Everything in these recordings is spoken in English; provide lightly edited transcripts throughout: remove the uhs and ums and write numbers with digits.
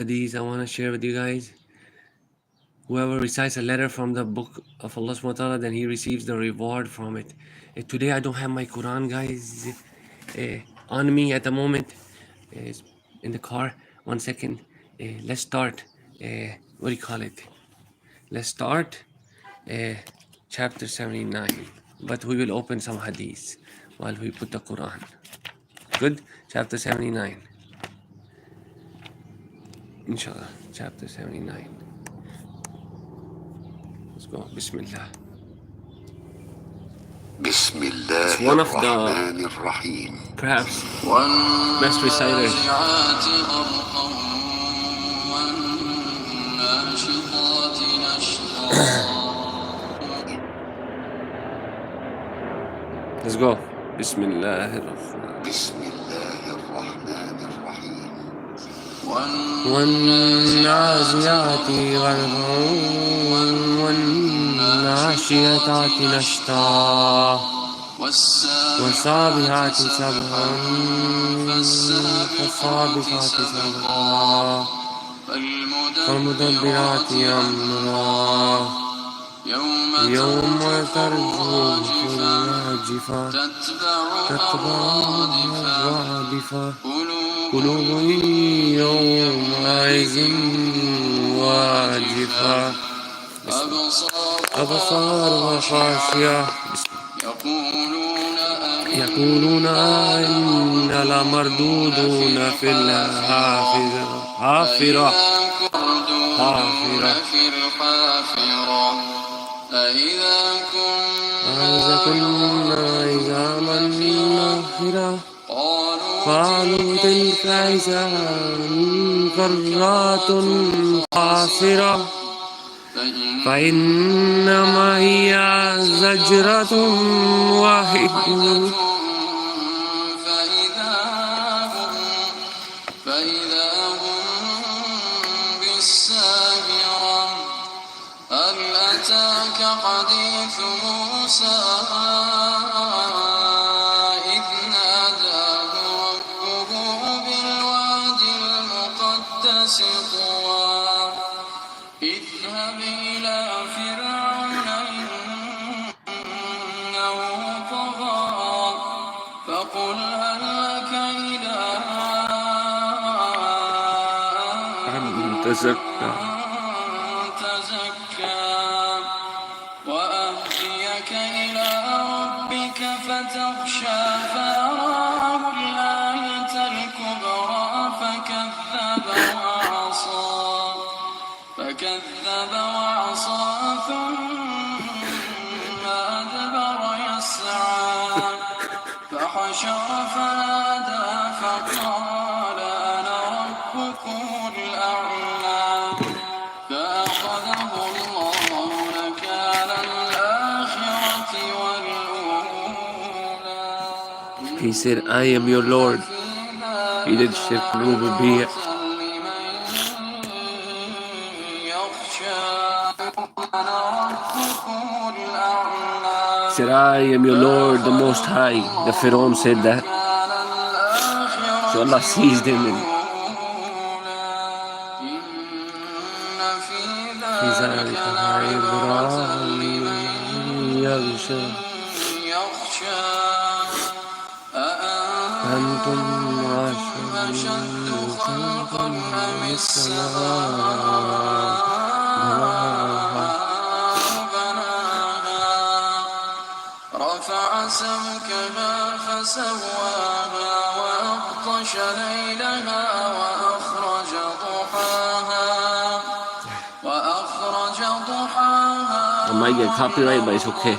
These I want to share with you guys. Whoever recites a letter from the book of Allah subhanahu wa ta'ala, then he receives the reward from it. Today I don't have my Quran, guys, on me at the moment. It's in the car. 1 second. Let's start. What do you call it? Let's start chapter 79. But we will open some hadiths while we put the Quran. Good? Chapter 79. Inshallah. Chapter 79. Let's go. Bismillah. It's one of the perhaps best reciters. Let's go. Bismillahirrahmanirrahim. والنازعات غرقا والناشطات نشطا والسابحات سبحا فالسابقات سبقا فالمدبرات أمرا يوم ترجف الراجفة تتبعها الرادفة قلوب يومئذ واجفة أبصارها خاشعة يقولون إنا لمردودون في الحافرة أإذا كنا عظاما نخرة قالوا تلك عظام كرات خاسرة فإنما هي زجرة واحدة فإذا هم بالساهرة هل أتاك حديث موسى إذ ناداه ربه بالواد المقدس طوى اذهب إلى فرعون إنه طغى فقل هل لك إلى أن تزكى وأهديك إلى ربك فتخشى فأراه الآية الكبرى فكذب وعصى ثم أدبر يسعى فحشر فنادى فقال أنا ربكم الأعلى فأخذه الله نكال الآخرة والأولى. He said, I am your Lord. He did shirk rububiyya. He said, I am your Lord, the Most High. The Pharaoh said that. So Allah seized him and أنتم أشد خلقا أم السماء بناها رفع سمكها فسواها وأغطش ليلها وأخرج ضحاها I might get copyright, but it's okay.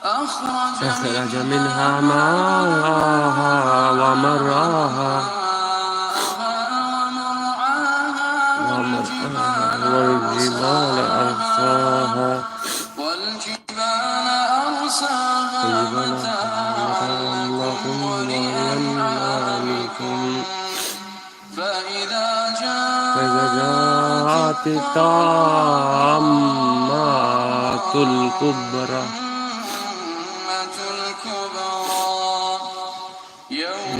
أخرج منها ماءها ومرعاها والجبال أرساها لكم ولأنعامكم فإذا جاءت الطامة الكبرى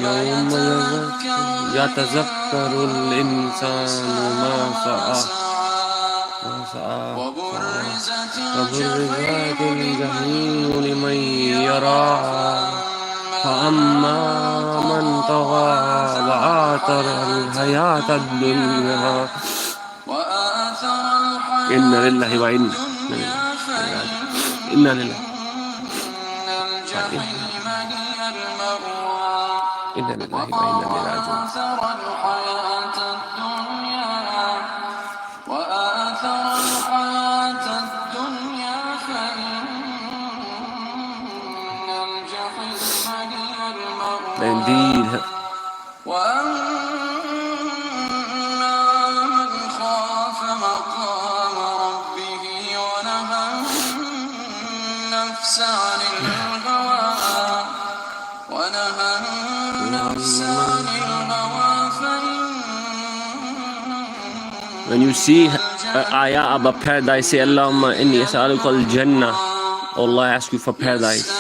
يوم يتذكر الإنسان ما سعى وبرزت الجحيم لمن يراها فأما من طغى وآثر الحياة الدنيا إنا لله وإنا إنا لله إنا لله وإنا إليه راجعون. Indeed. وأما من خاف مقام ربه ونهى النفس عن الهوى When you see ayah about paradise, say Allahumma inni as'aluka al-jannah. Allah asks you for paradise.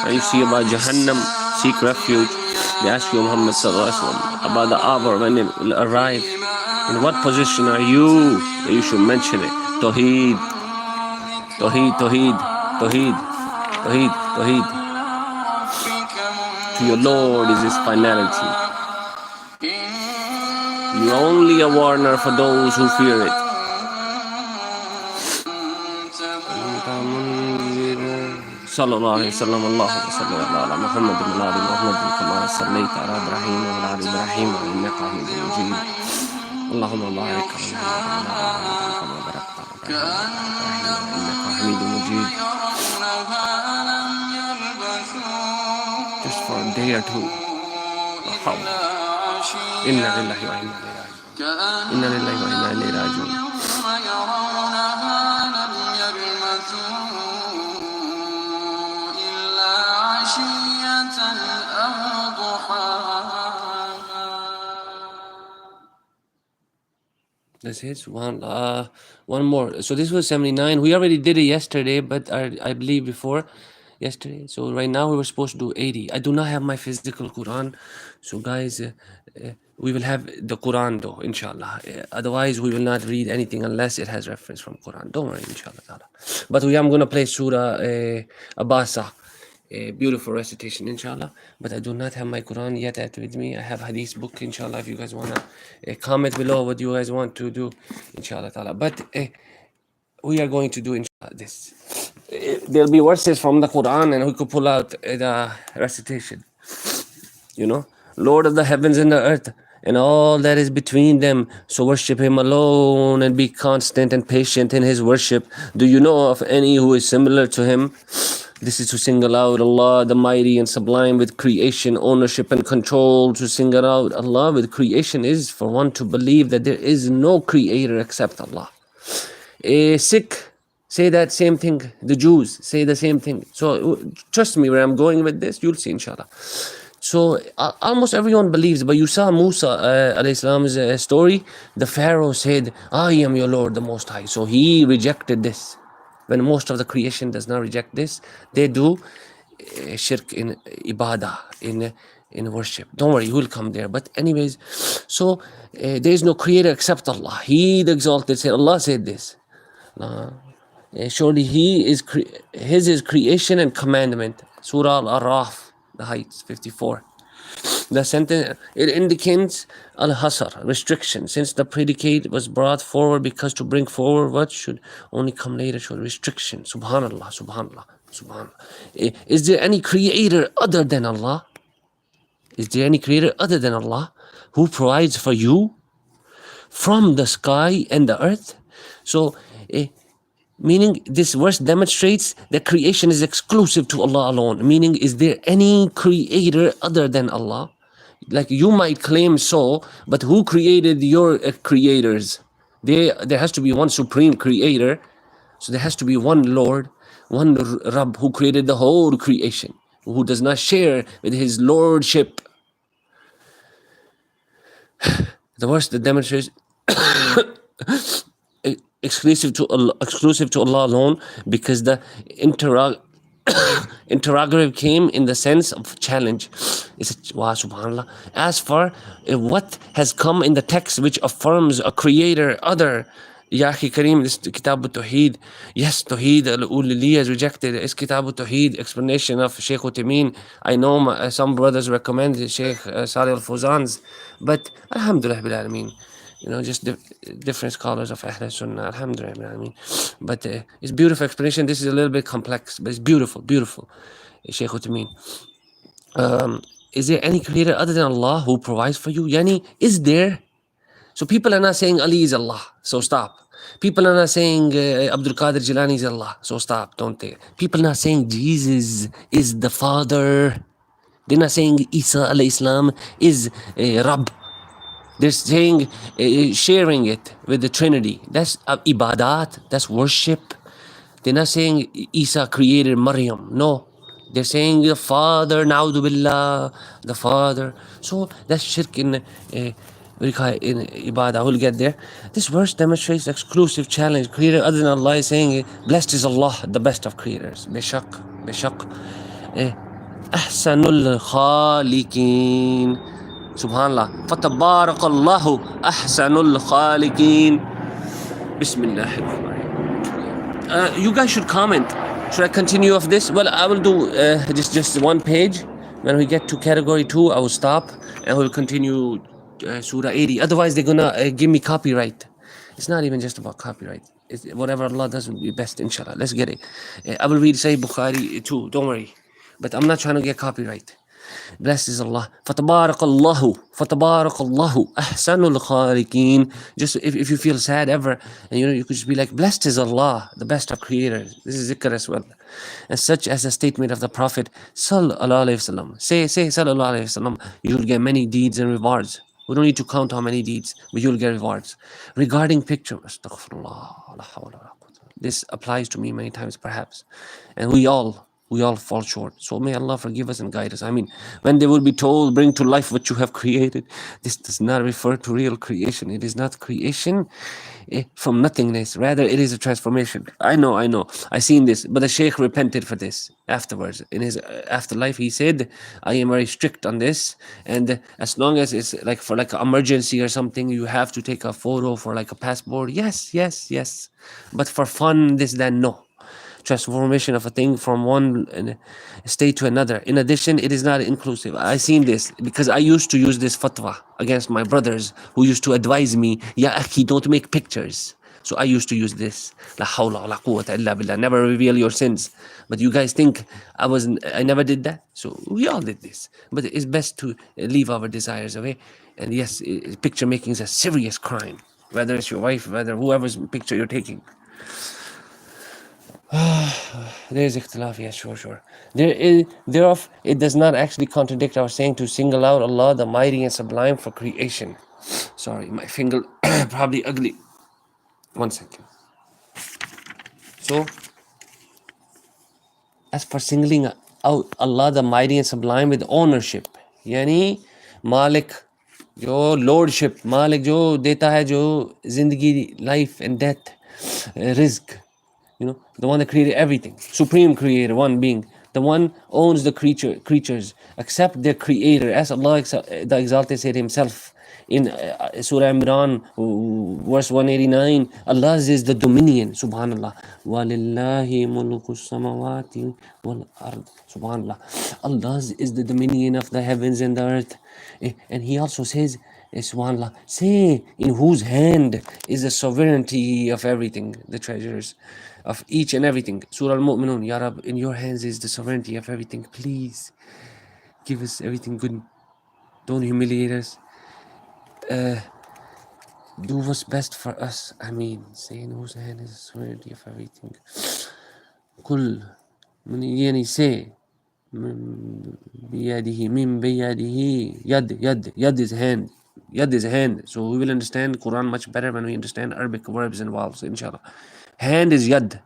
When you see about Jahannam, seek refuge. They ask you, Muhammad sallallahu alaihi wasallam, about the hour when it will arrive. In what position are you? You should mention it. Tawheed, Tawheed, Tawheed, Tawheed, Tawheed, Tawheed. To your Lord is His finality. You are only a warner for those who fear it. صلى الله عليه وسلم اللهم صل على محمد وعلى آل محمد كما صليت على إبراهيم وعلى آل إبراهيم إنك حميد مجيد اللهم بارك على محمد كما باركت على إبراهيم إنك حميد مجيد. Just for a day or two. إنا لله وإنا إليه راجعون. إنا لله وإنا إليه راجعون. That's it. One more. So this was 79. We already did it yesterday, but I believe before yesterday. So right now we were supposed to do 80. I do not have my physical Quran. So guys, we will have the Quran though, inshallah. Otherwise, we will not read anything unless it has reference from Quran. Don't worry, inshallah. But I'm going to play surah abbasa. A beautiful recitation, inshallah. But I do not have my Quran yet with me. I have hadith book, inshallah. If you guys want to comment below what you guys want to do, inshallah ta'ala. But we are going to do, inshallah, this. There'll be verses from the Quran and we could pull out the recitation. You know, Lord of the heavens and the earth and all that is between them, so worship Him alone and be constant and patient in His worship. Do you know of any who is similar to Him? This is to single out Allah, the mighty and sublime, with creation, ownership and control. To single out Allah with creation is for one to believe that there is no creator except Allah. A Sikh say that same thing. The Jews say the same thing. So trust me, where I'm going with this, you'll see, inshallah. So almost everyone believes, but you saw Musa alayhi salam's story. The Pharaoh said, I am your Lord, the Most High. So he rejected this. When most of the creation does not reject this, they do shirk in ibadah, in worship. Don't worry, we'll come there. But anyways, so there is no creator except Allah. He, the exalted, said, Allah said this. Surely His is creation and commandment. Surah Al-Araf, the heights, 54. The sentence, it indicates al-hasr, restriction, since the predicate was brought forward, because to bring forward what should only come later should restriction. Subhanallah, subhanallah, subhanallah. Is there any creator other than Allah? Is there any creator other than Allah who provides for you from the sky and the earth? So, meaning this verse demonstrates that creation is exclusive to Allah alone. Meaning, is there any creator other than Allah? Like you might claim so, but who created your creators? There has to be one supreme creator. So there has to be one Lord, one Rabb who created the whole creation, who does not share with His lordship. The verse that demonstrates exclusive to Allah alone, because the Interrogative came in the sense of challenge. It's wow, subhanallah. As for what has come in the text which affirms a creator other, Ya Akhi Kareem, this Kitab al-Tawheed. Yes, Tawheed al-Ulili is rejected. It's Kitab al-Tawheed, explanation of Sheikh Uthaymeen. I know some brothers recommend Sheikh Salih al-Fawzan's, but Alhamdulillah bil Alameen. You know, just different scholars of Ahl Sunnah, Alhamdulillah, I mean. But it's beautiful explanation. This is a little bit complex, but it's beautiful, beautiful. Shaykh Uthaymeen. Is there any creator other than Allah who provides for you? Yani, is there? So people are not saying Ali is Allah, so stop. People are not saying Abdul Qadir Jilani is Allah, so stop, don't they? People are not saying Jesus is the Father. They're not saying Isa alayhi Islam is Rabb. They're saying, sharing it with the Trinity. That's ibadat, that's worship. They're not saying Isa created Maryam. No. They're saying the Father, na'udhu billah, the Father. So that's shirk in, what do you call it, in ibadah. We'll get there. This verse demonstrates exclusive challenge. Creator other than Allah is saying, blessed is Allah, the best of creators. Bishak, bishak. Ahsanul khaliqeen. Subhanallah. Fatabarakallahu ahsanul khaliqeen. Bismillah. You guys should comment. Should I continue of this? Well, I will do just one page. When we get to category 2, I will stop and we'll continue surah 80. Otherwise, they're gonna give me copyright. It's not even just about copyright. It's whatever Allah does will be best, inshallah. Let's get it. I will read Sahih Bukhari too. Don't worry. But I'm not trying to get copyright. Blessed is Allah. Fatabarakallahu. Fatabarakallahu. Ahsanul khaliqeen. Just if you feel sad ever, and you could just be like, blessed is Allah, the best of creators. This is zikr as well. And such as the statement of the Prophet Sallallahu Alaihi Wasallam. Say Sallallahu Alaihi Wasallam. You will get many deeds and rewards. We don't need to count how many deeds, but you'll get rewards. Regarding picture, astaghfirullah. This applies to me many times perhaps. And we all fall short. So may Allah forgive us and guide us. I mean, when they will be told, bring to life what you have created, this does not refer to real creation. It is not creation from nothingness. Rather, it is a transformation. I know. I seen this, but the Shaykh repented for this afterwards. In his afterlife, he said, I am very strict on this. And as long as it's like for like an emergency or something, you have to take a photo for like a passport. Yes. But for fun, this, then, no. Transformation of a thing from one state to another. In addition, it is not inclusive. I seen this because I used to use this fatwa against my brothers who used to advise me, Ya Akhi, don't make pictures. So I used to use this. La hawla wa la quwwata illa billah. Never reveal your sins. But you guys think I never did that? So we all did this. But it's best to leave our desires away. And yes, picture making is a serious crime. Whether it's your wife, whether whoever's picture you're taking. There's ikhtilaf, yes, sure. Thereof, it does not actually contradict our saying to single out Allah, the mighty and sublime, for creation. Sorry, my finger probably ugly. 1 second. So, as for singling out Allah, the mighty and sublime, with ownership, yani Malik, jo lordship, Malik jo deta hai, jo zindagi, life and death, rizq. The one that created everything, supreme creator, one being, the one owns the creatures, except their creator, as Allah the Exalted said himself in Surah Imran, verse 189, Allah's is the dominion, subhanallah. وَلِلَّهِ مُلْكُ السَّمَوَاتِ وَالْأَرْضِ. Subhanallah. Allah's is the dominion of the heavens and the earth. And he also says, subhanallah, say, in whose hand is the sovereignty of everything, the treasures of each and everything. Surah Al-Mu'minun, Ya Rab, in your hands is the sovereignty of everything. Please give us everything good. Don't humiliate us. Do what's best for us. I mean, say in whose hand is the sovereignty of everything. Kul, yani say, biyadihi, min biyadihi, yad is hand. Yad is hand. So we will understand Quran much better when we understand Arabic verbs and vowels, inshallah. Hand is yad.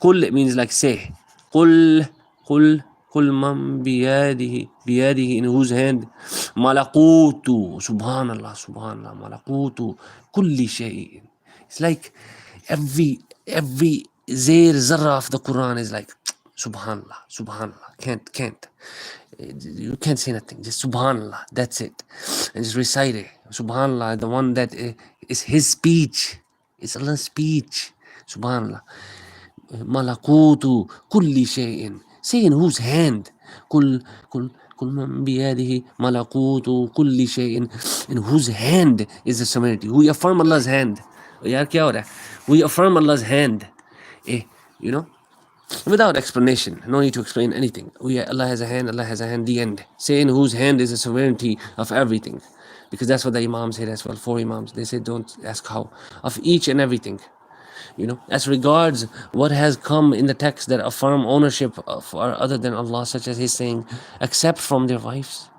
Kul, it means like say. Kul man biyadihi, in whose hand? Malakutu, subhanallah, malakutu, kulli shay'in. It's like every zair zarra of the Quran is like Subhanallah, Subhanallah. Can't. You can't say nothing. Just Subhanallah. That's it. And just recite it. Subhanallah, the one that is His speech. It's Allah's speech. Subhanallah. Malakutu kulli shay'in. Say in whose hand? Kul man biyadihi malakutu kulli shay'in. In whose hand is the sovereignty? We affirm Allah's hand. Yaar kya ho raha hai? We affirm Allah's hand. You know? Without explanation. No need to explain anything. Allah has a hand, Allah has a hand, the end. Say in whose hand is the sovereignty of everything. Because that's what the Imam said as well, 4 Imams. They said don't ask how. Of each and everything. As regards what has come in the text that affirm ownership of other than Allah, such as He's saying, except from their wives.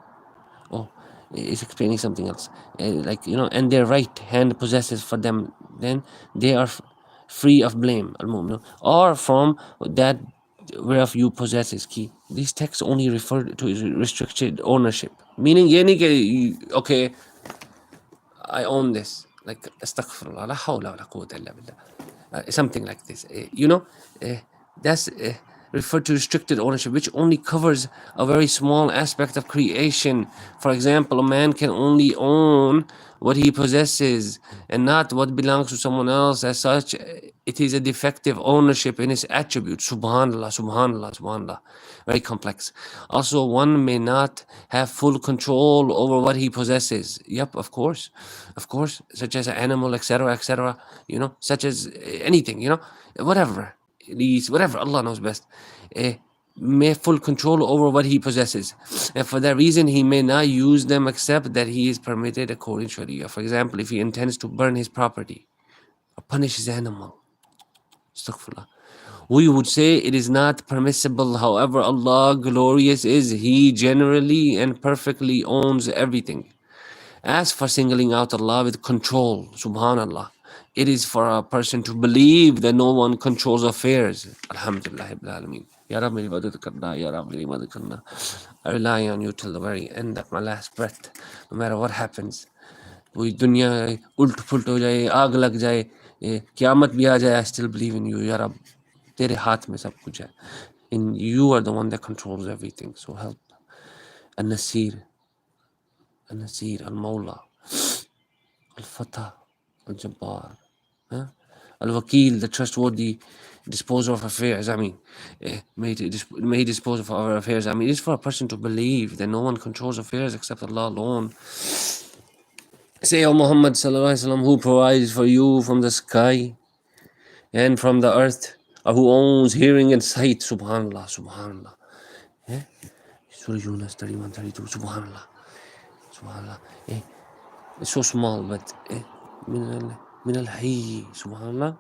Oh, it's explaining something else. And their right hand possesses for them, then they are free of blame, al-mu'min, or from that whereof you possess is key. These texts only refer to restricted ownership. Meaning, okay, I own this. Like, astaghfirullah, la hawla wa la quwwata illa billah. Something like this. That's referred to restricted ownership, which only covers a very small aspect of creation. For example, a man can only own what he possesses and not what belongs to someone else. As such, it is a defective ownership in its attributes. Subhanallah, subhanallah, subhanallah. Very complex. Also, one may not have full control over what he possesses. Yep, of course, such as an animal, etc., etc. Such as anything. Whatever. Whatever, Allah knows best. May have full control over what he possesses, and for that reason he may not use them except that he is permitted according to Sharia. For example, if he intends to burn his property or punish his animal, astaghfirullah, we would say it is not permissible. However, Allah glorious is, He generally and perfectly owns everything. As for singling out Allah with control, subhanallah, it is for a person to believe that no one controls affairs. Alhamdulillah Rabbil Alameen. Ya Rab, meri madad karna, Ya Rab, meri madad karna. I rely on you till the very end of my last breath, no matter what happens. पूरी दुनिया उल्ट pulled हो जाए, आग लग जाए, क़यामत भी आ जाए, I still believe in you, Ya Rab. तेरे हाथ में सब कुछ है. And you are the one that controls everything. So help. Al-Nasir, Al-Mawla, Al-Fatah, Al-Jabbar, Al-Wakil, the trustworthy disposer of affairs. May he dispose of our affairs. It is for a person to believe that no one controls affairs except Allah alone. Say, O Muhammad sallallahu alaihi wasallam, who provides for you from the sky and from the earth, or who owns hearing and sight. Subhanallah, subhanallah. Surah Yunus 31, 32. Subhanallah, subhanallah. It's so small, but min al-hayy, subhanallah.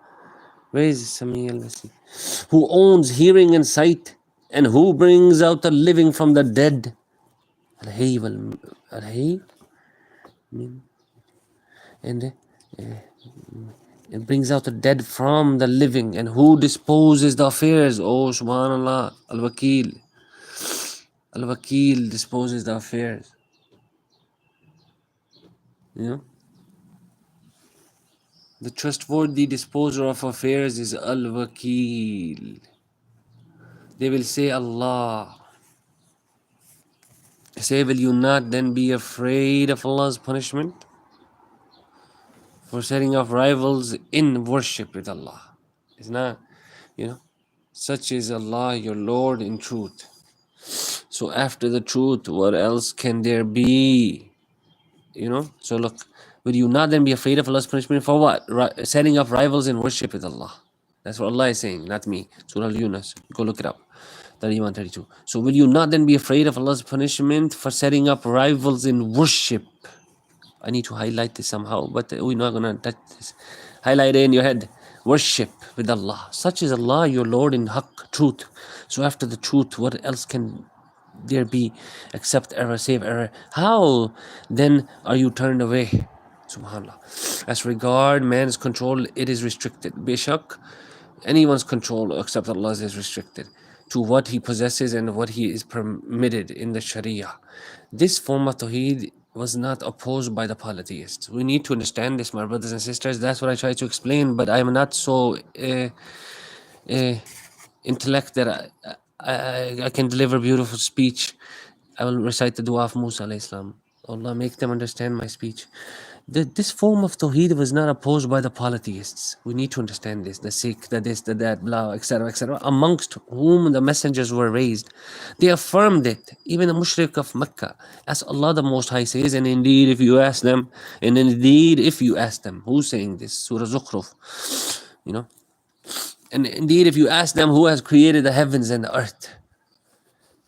Where is Sami al-Basir? Who owns hearing and sight, and who brings out the living from the dead. Al-hayy al-hayy, and it brings out the dead from the living, and who disposes the affairs. Oh, subhanallah. Al-Wakil. Al-Wakil disposes the affairs. The trustworthy disposer of affairs is Al-Wakil. They will say, Allah. Say, will you not then be afraid of Allah's punishment for setting up rivals in worship with Allah? It's not, such is Allah, your Lord, in truth. So after the truth, what else can there be? So look, will you not then be afraid of Allah's punishment for what? Setting up rivals in worship with Allah. That's what Allah is saying, not me. Surah Yunus, go look it up. 31, 32. So will you not then be afraid of Allah's punishment for setting up rivals in worship? I need to highlight this somehow, but we're not going to touch this. Highlight it in your head. Worship with Allah. Such is Allah, your Lord, in haqq, truth. So after the truth, what else can there be except error, save error? How then are you turned away? Subhanallah. As regard man's control, it is restricted. Bishak, anyone's control except Allah's is restricted to what he possesses and what he is permitted in the Sharia. This form of Tawheed was not opposed by the polytheists. We need to understand this, my brothers and sisters. That's what I try to explain, but I am not so intellect that I can deliver beautiful speech. I will recite the dua of Musa alayhi salam. Allah, make them understand my speech. This form of Tawheed was not opposed by the polytheists. We need to understand this. The Sikh, the this, the that, blah, etc., etc., amongst whom the messengers were raised. They affirmed it. Even the mushrik of Mecca. As Allah the Most High says, and indeed if you ask them, who's saying this? Surah Zukhruf. You know? And indeed, if you ask them who has created the heavens and the earth,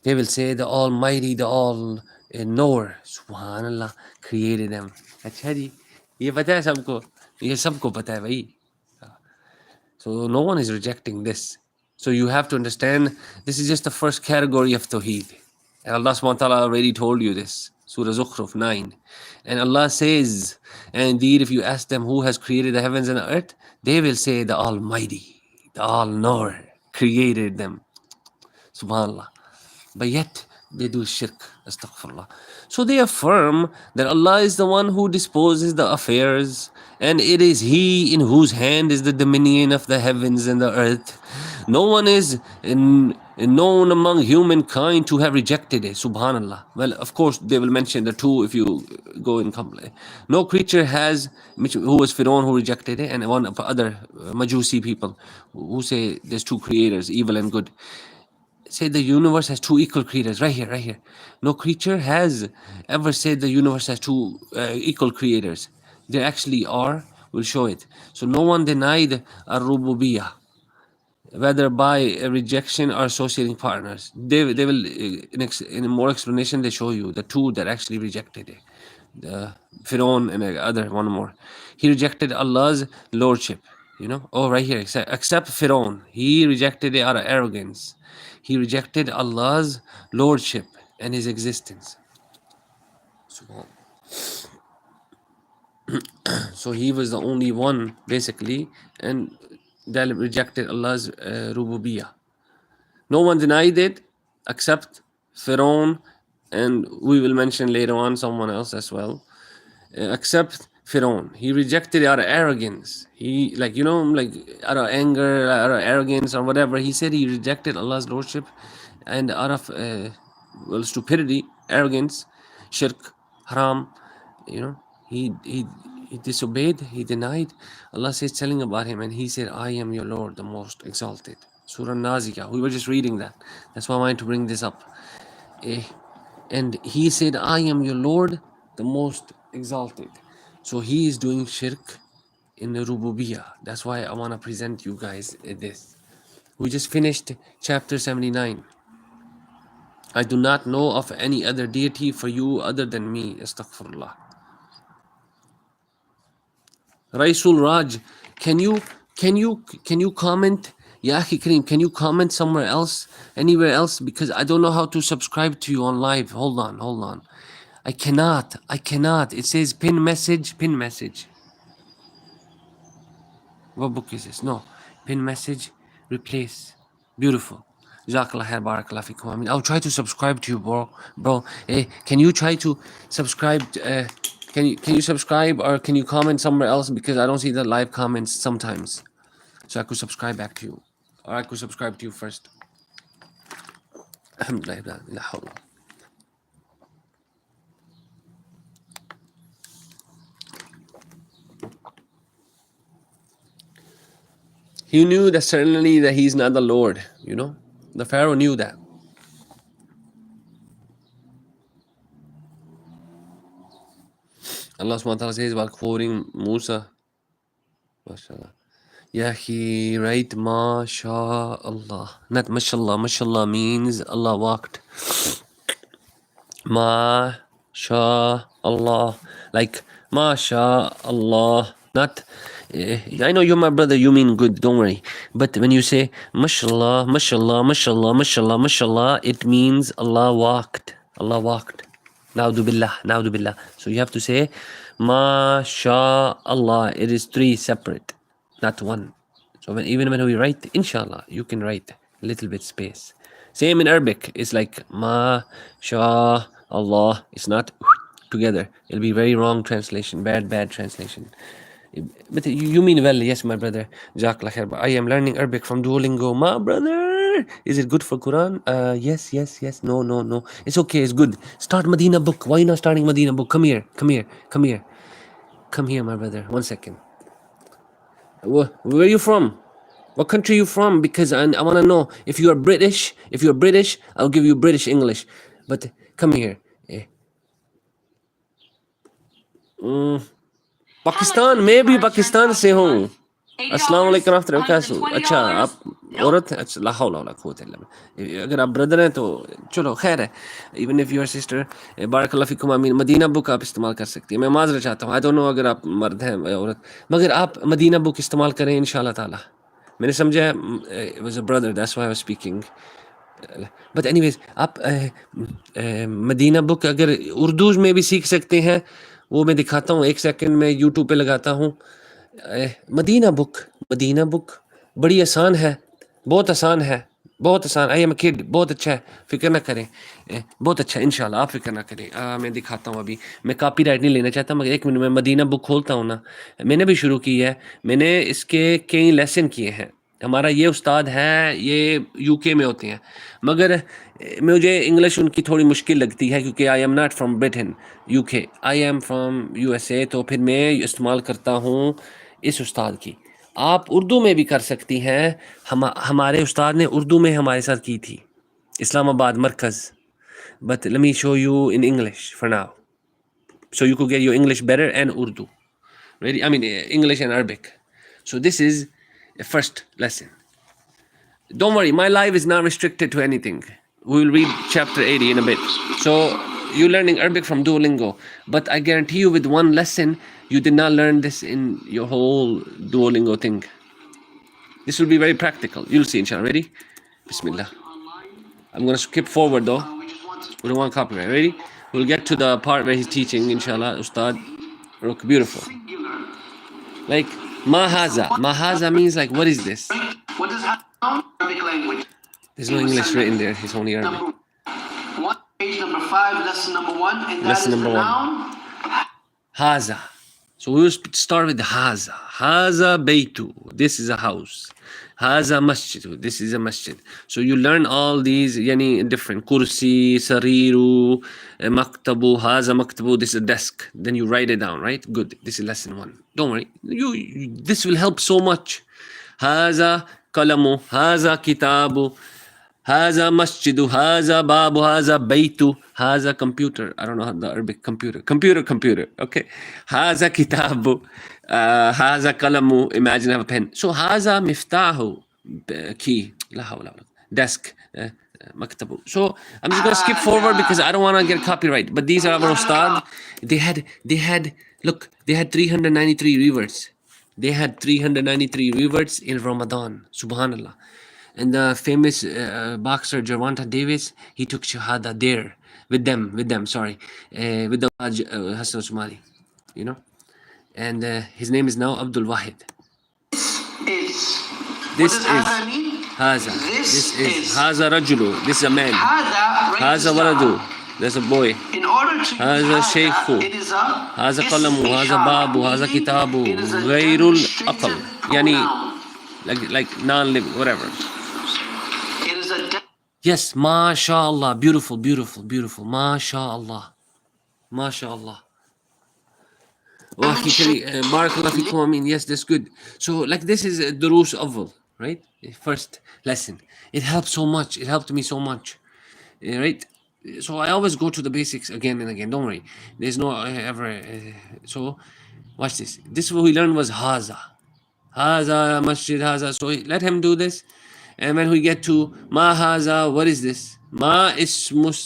they will say the Almighty, the All Knower, Subhanallah, created them. अच्छा जी, ये पता है सबको, ये सबको पता है भाई. So no one is rejecting this. So you have to understand, this is just the first category of Tawheed. And Allah subhanahu wa ta'ala already told you this. Surah Zukhruf 9. And Allah says, and indeed if you ask them who has created the heavens and the earth, they will say the Almighty, the All-Knower created them. Subhanallah. But yet they do shirk, astaghfirullah. So they affirm that Allah is the one who disposes the affairs, and it is He in whose hand is the dominion of the heavens and the earth. No one is known among humankind to have rejected it, subhanallah. Well, of course, they will mention the two if you go in complete. No creature has, who was Fir'aun who rejected it, and one of other Majusi people who say there's two creators, evil and good. Say the universe has two equal creators, right here, right here. No creature has ever said the universe has two equal creators. There actually are. We'll show it. So no one denied ar-rububiyyah, whether by a rejection or associating partners. They will, in more explanation, they show you the two that actually rejected it. The Fir'aun and the other one more. He rejected Allah's lordship. You know, oh, right here, except Fir'aun. He rejected it out of arrogance. He rejected Allah's lordship and His existence. So he was the only one, basically, and that rejected Allah's rububiyyah. No one denied it except Fir'aun, and we will mention later on someone else as well. Except Fir'aun. He rejected it out of arrogance. He, like, you know, like out of anger, out of arrogance or whatever. He said he rejected Allah's lordship, and out of well, stupidity, arrogance, shirk, haram, you know, he disobeyed, he denied. Allah says, telling about him, and he said, I am your Lord, the most exalted. Surah Naziat. We were just reading that. That's why I wanted to bring this up. And he said, I am your Lord, the most exalted. So he is doing shirk in the rububiyyah. That's why I want to present you guys this. We just finished chapter 79. I do not know of any other deity for you other than me. Astaghfirullah. Raisul Raj, can you comment? Ya Akhi Kareem, can you comment somewhere else, anywhere else? Because I don't know how to subscribe to you on live. Hold on. I cannot. It says pin message. What book is this? No. Pin message, replace. Beautiful. Jazakallah khair, barakallah fikum. I mean, I'll try to subscribe to you, bro. Hey, can you try to subscribe? Can you subscribe, or can you comment somewhere else? Because I don't see the live comments sometimes. So I could subscribe back to you. Or I could subscribe to you first. Alhamdulillah. La hawla. He knew that certainly that he's not the Lord, you know. The Pharaoh knew that. Allah subhanahu wa ta'ala says while quoting Musa, MashaAllah. Yeah, he right, MashaAllah. Not MashaAllah. MashaAllah means Allah walked. MashaAllah. Like MashaAllah. Not, I know you're my brother, you mean good, don't worry. But when you say MashaAllah, MashaAllah, it means Allah walked. Na'udhu billah. So you have to say MashaAllah. It is three separate, not one. So even when we write Inshallah, you can write a little bit space. Same in Arabic. It's like MashaAllah. It's not together. It'll be very wrong translation, bad translation. But you mean well, yes, my brother. Jazakallah khair. I am learning Arabic from Duolingo, my brother. brother? Is it good for Quran? Yes, yes, yes. No, no, no. It's okay. It's good. Start Medina book. Why not starting Medina book? Come here. Come here. Come here. Come here, my brother. 1 second. Where are you from? What country are you from? Because I want to know if you are British. If you're British, I'll give you British English. But come here. Pakistan मैं भी पाकिस्तान से हूँ अस्सलाम वालेकुम रहमतुल्लाहि अच्छा आप औरत हैं अच्छा ला हौला वला कुव्वता इल्ला बिल्लाह अगर आप ब्रदर हैं तो चलो खैर है इवन इफ योर सिस्टर बारकल्लाहु फीकुम आमीन मदीना बुक आप इस्तेमाल कर सकती हैं मैं माजरत चाहता हूँ आई डोंट नो अगर आप मर्द हैं या औरत मगर आप मदीना बुक इस्तेमाल करें इंशाल्लाह ताला मैंने समझा it was a brother that's why I was speaking but anyways आप मदीना बुक अगर उर्दू में भी सीख सकते हैं वो मैं दिखाता हूँ 1 सेकंड में यूट्यूब पे लगाता हूँ मदीना बुक बड़ी आसान है बहुत आसान है बहुत आसान आई एम अ किड बहुत अच्छा है फिक्र ना करें बहुत अच्छा है इंशाल्लाह आप फिक्र ना करें मैं दिखाता हूँ अभी मैं कॉपीराइट नहीं लेना चाहता मगर 1 मिनट में मदीना बुक खोलता हूँ ना मैंने भी शुरू की है मैंने इसके कई लेसन किए हैं हमारा ये उस्ताद है ये यूके में होते हैं मगर मुझे इंग्लिश उनकी थोड़ी मुश्किल लगती है क्योंकि I am not from Britain UK I am from USA तो फिर मैं इस्तेमाल करता हूँ इस उस्ताद की आप उर्दू में भी कर सकती हैं हमारे उस्ताद ने उर्दू में हमारे साथ की थी इस्लामाबाद मरकज़ but let me show you in English for now so you could get your English better and Urdu ready I mean English and Arabic so this is a first lesson don't worry my life is not restricted to anything we will read chapter 80 in a bit so you're learning Arabic from Duolingo but I guarantee you with one lesson you did not learn this in your whole Duolingo thing this will be very practical you'll see inshallah ready Bismillah I'm going to skip forward though we don't want copyright ready we'll get to the part where he's teaching inshallah Ustad look beautiful like mahaza means like what is this what is Arabic language there's no English written there it's only Arabic page number 5 lesson number 1 and that lesson is number the 1 noun haza so we will start with haza baytu this is a house haza masjid this is a masjid so you learn all these yani different kursi sariru maktabu haza maktabu this is a desk then you write it down right good this is lesson 1 don't worry you this will help so much haza kalamu haza kitabu haza masjidu haza babu haza baytu haza computer I don't know how the Arabic computer okay haza kitabu haza kalamu imagine I have a pen so haza miftahu key la hawla wala desk maktabu so I'm just going to skip forward because I don't want to get copyright but these are our ustad they had look they had 393 reverts they had 393 reverts in Ramadan subhanallah and the famous boxer Gervonta Davis he took shahada there with them sorry with the Hassan Somali you know and his name is now Abdul Wahid this is haza this is haza rajulu this is a man haza waladu there's a boy haza shaykhu haza qalamu haza babu haza kitabu ghayrul aql yani like non-living whatever yes mashallah beautiful mashallah barakallahu fikum I mean yes that's good so like this is durus awwal right first lesson it helped so much it helped me so much right so I always go to the basics again and again don't worry there's no ever so watch this is what we learned was haza masjid haza so let him do this and when we get to ma haza what is this ma ismus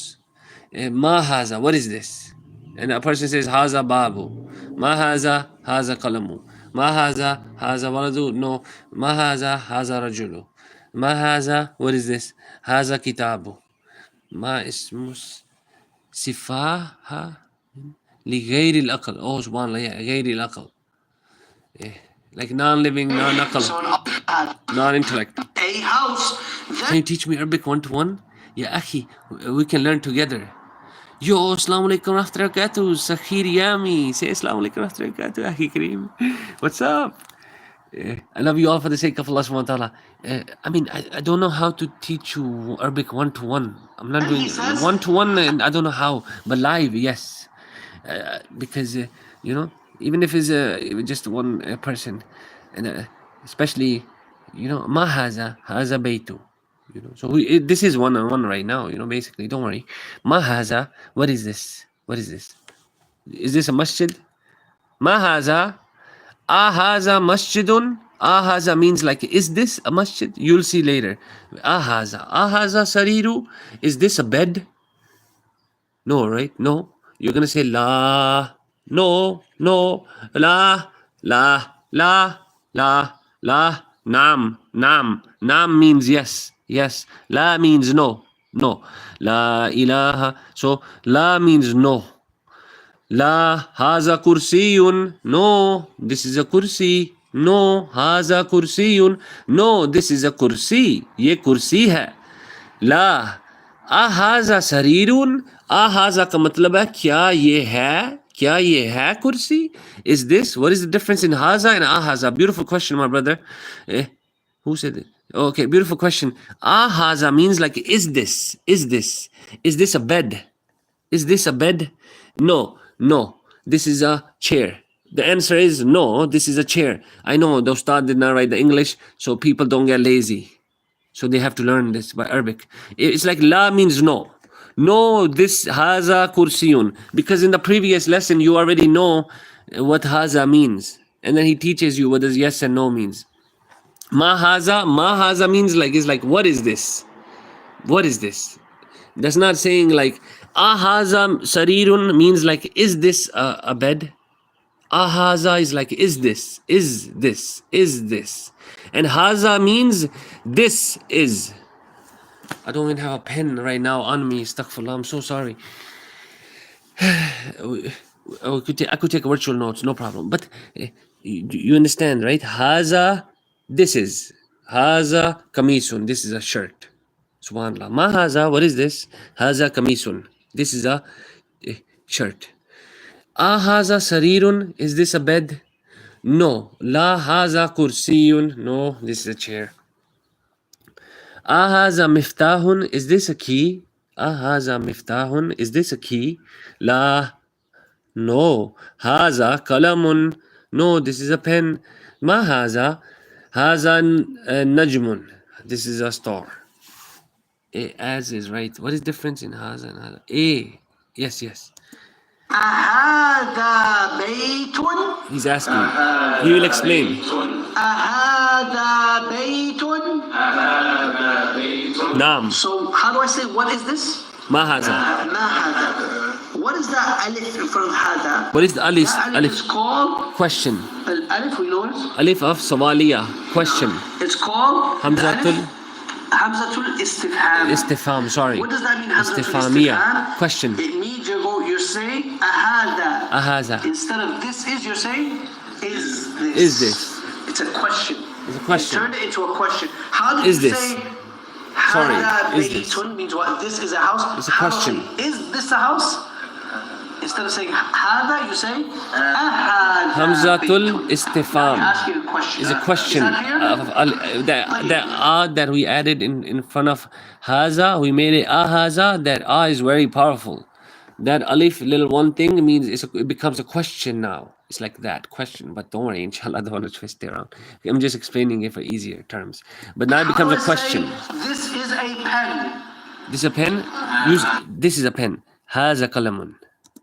ma haza what is this and a person says haza babu ma haza qalamu ma haza waladu no ma haza rajulu ma haza what is this haza kitabu ma ismus sifaha li ghayri al-aql oh subhanallah yeah ghayri al-aql like non-living non-aql non-intellect a house can you teach me Arabic 1-to-1 ya akhi we can learn together yo assalamu alaikum rahmatullahi wa barakatuh sakhir yami say assalamu alaikum rahmatullahi wa barakatuh akhi kareem what's up I love you all for the sake of Allah subhanahu wa ta'ala. I mean, I don't know how to teach you Arabic one-to-one. I'm not And doing he says, one-to-one, and I don't know how, but live, yes. Because, you know, even if it's just one person, and especially, you know, ma haza baytu. You know, so this is one-on-one right now, you know, basically, don't worry. Ma haza, what is this? What is this? Is this a masjid? Ma haza, ahaza masjidun. Ahaza means like, is this a masjid? You'll see later. Ahaza sariru. Is this a bed? No, right? No. You're gonna say la. No, no. La, la, la, la, la. Nam, nam. Nam means yes. Yes. La means no. No. La ilaha. So la means no. La haza kursiyun. No, this is a kursi. No, haza kursiyun. No, this is a kursi. ये कुर्सी है. ला आहाजा सरीरुन. आहाजा का मतलब है क्या ये है? क्या ये है कुर्सी? Is this? What is the difference in haza and ahaza? Beautiful question, my brother. Who said it? Okay, beautiful question. Ahaza means like, is this? Is this? Is this a bed? Is this a bed? No, no. This is a chair. The answer is no, this is a chair. I know the Ustad did not write the English, so people don't get lazy. So they have to learn this by Arabic. It's like la means no. No, this haza kursiyun. Because in the previous lesson, you already know what haza means. And then he teaches you what does yes and no means. Ma haza means like, is like, what is this? What is this? That's not saying like ahaza sarirun means like, is this a bed? Ahaza is like, is this, is this, is this. And haza means this is. I don't even have a pen right now on me, astaghfirullah, I'm so sorry. I could take virtual notes, no problem. But you understand, right? Haza, this is. Haza kamisun, this is a shirt. Subhanallah. Ma haza, what is this? Haza kamisun. This is a shirt. Ahaza sarirun, is this a bed? No. La haza kursiyun, no, this is a chair. Ahaza miftahun, is this a key? Ahaza miftahun, is this a key? La, no. Haza kalamun, no, this is a pen. Ma haza, haza najmun, this is a star. As is, right? What is difference in haza and haza? Yes, yes. أهذا بيت. He's asking. He will explain. أهذا بيت. Naam. So how do I say what is this? Ma haza. ما هذا. What is that alif in front of هذا? What is the alif? Alif is called Question. Alif, we know it. Alif of Sawaliya. Question. It's called Hamzatul Hamzatul Istifham. Istifham, sorry. What does that mean? Hamzatul Istifhamiya. Istifham? Question. It means you're saying ahada. Ahaza. Instead of this is, you're saying is this. Is this? It's a question. It's a question. You turned it into a question. How did Is you this? say Sorry, hada is this? baytun means what? This is a house. It's a How do I question. say, is this a house? Instead of saying hada, you say ahada. Hamzatul baytun. Istifham I ask you a question. is a question. Is that here? The that we added in front of haza, we made it ahaza. That is very powerful. That alif, little one thing, means it becomes a question now. It's like that question, but don't worry, inshallah, I don't want to twist it around. I'm just explaining it for easier terms. But now it becomes a How do I question. say, this is a pen. This is a pen? This is a pen. Haza kalamun.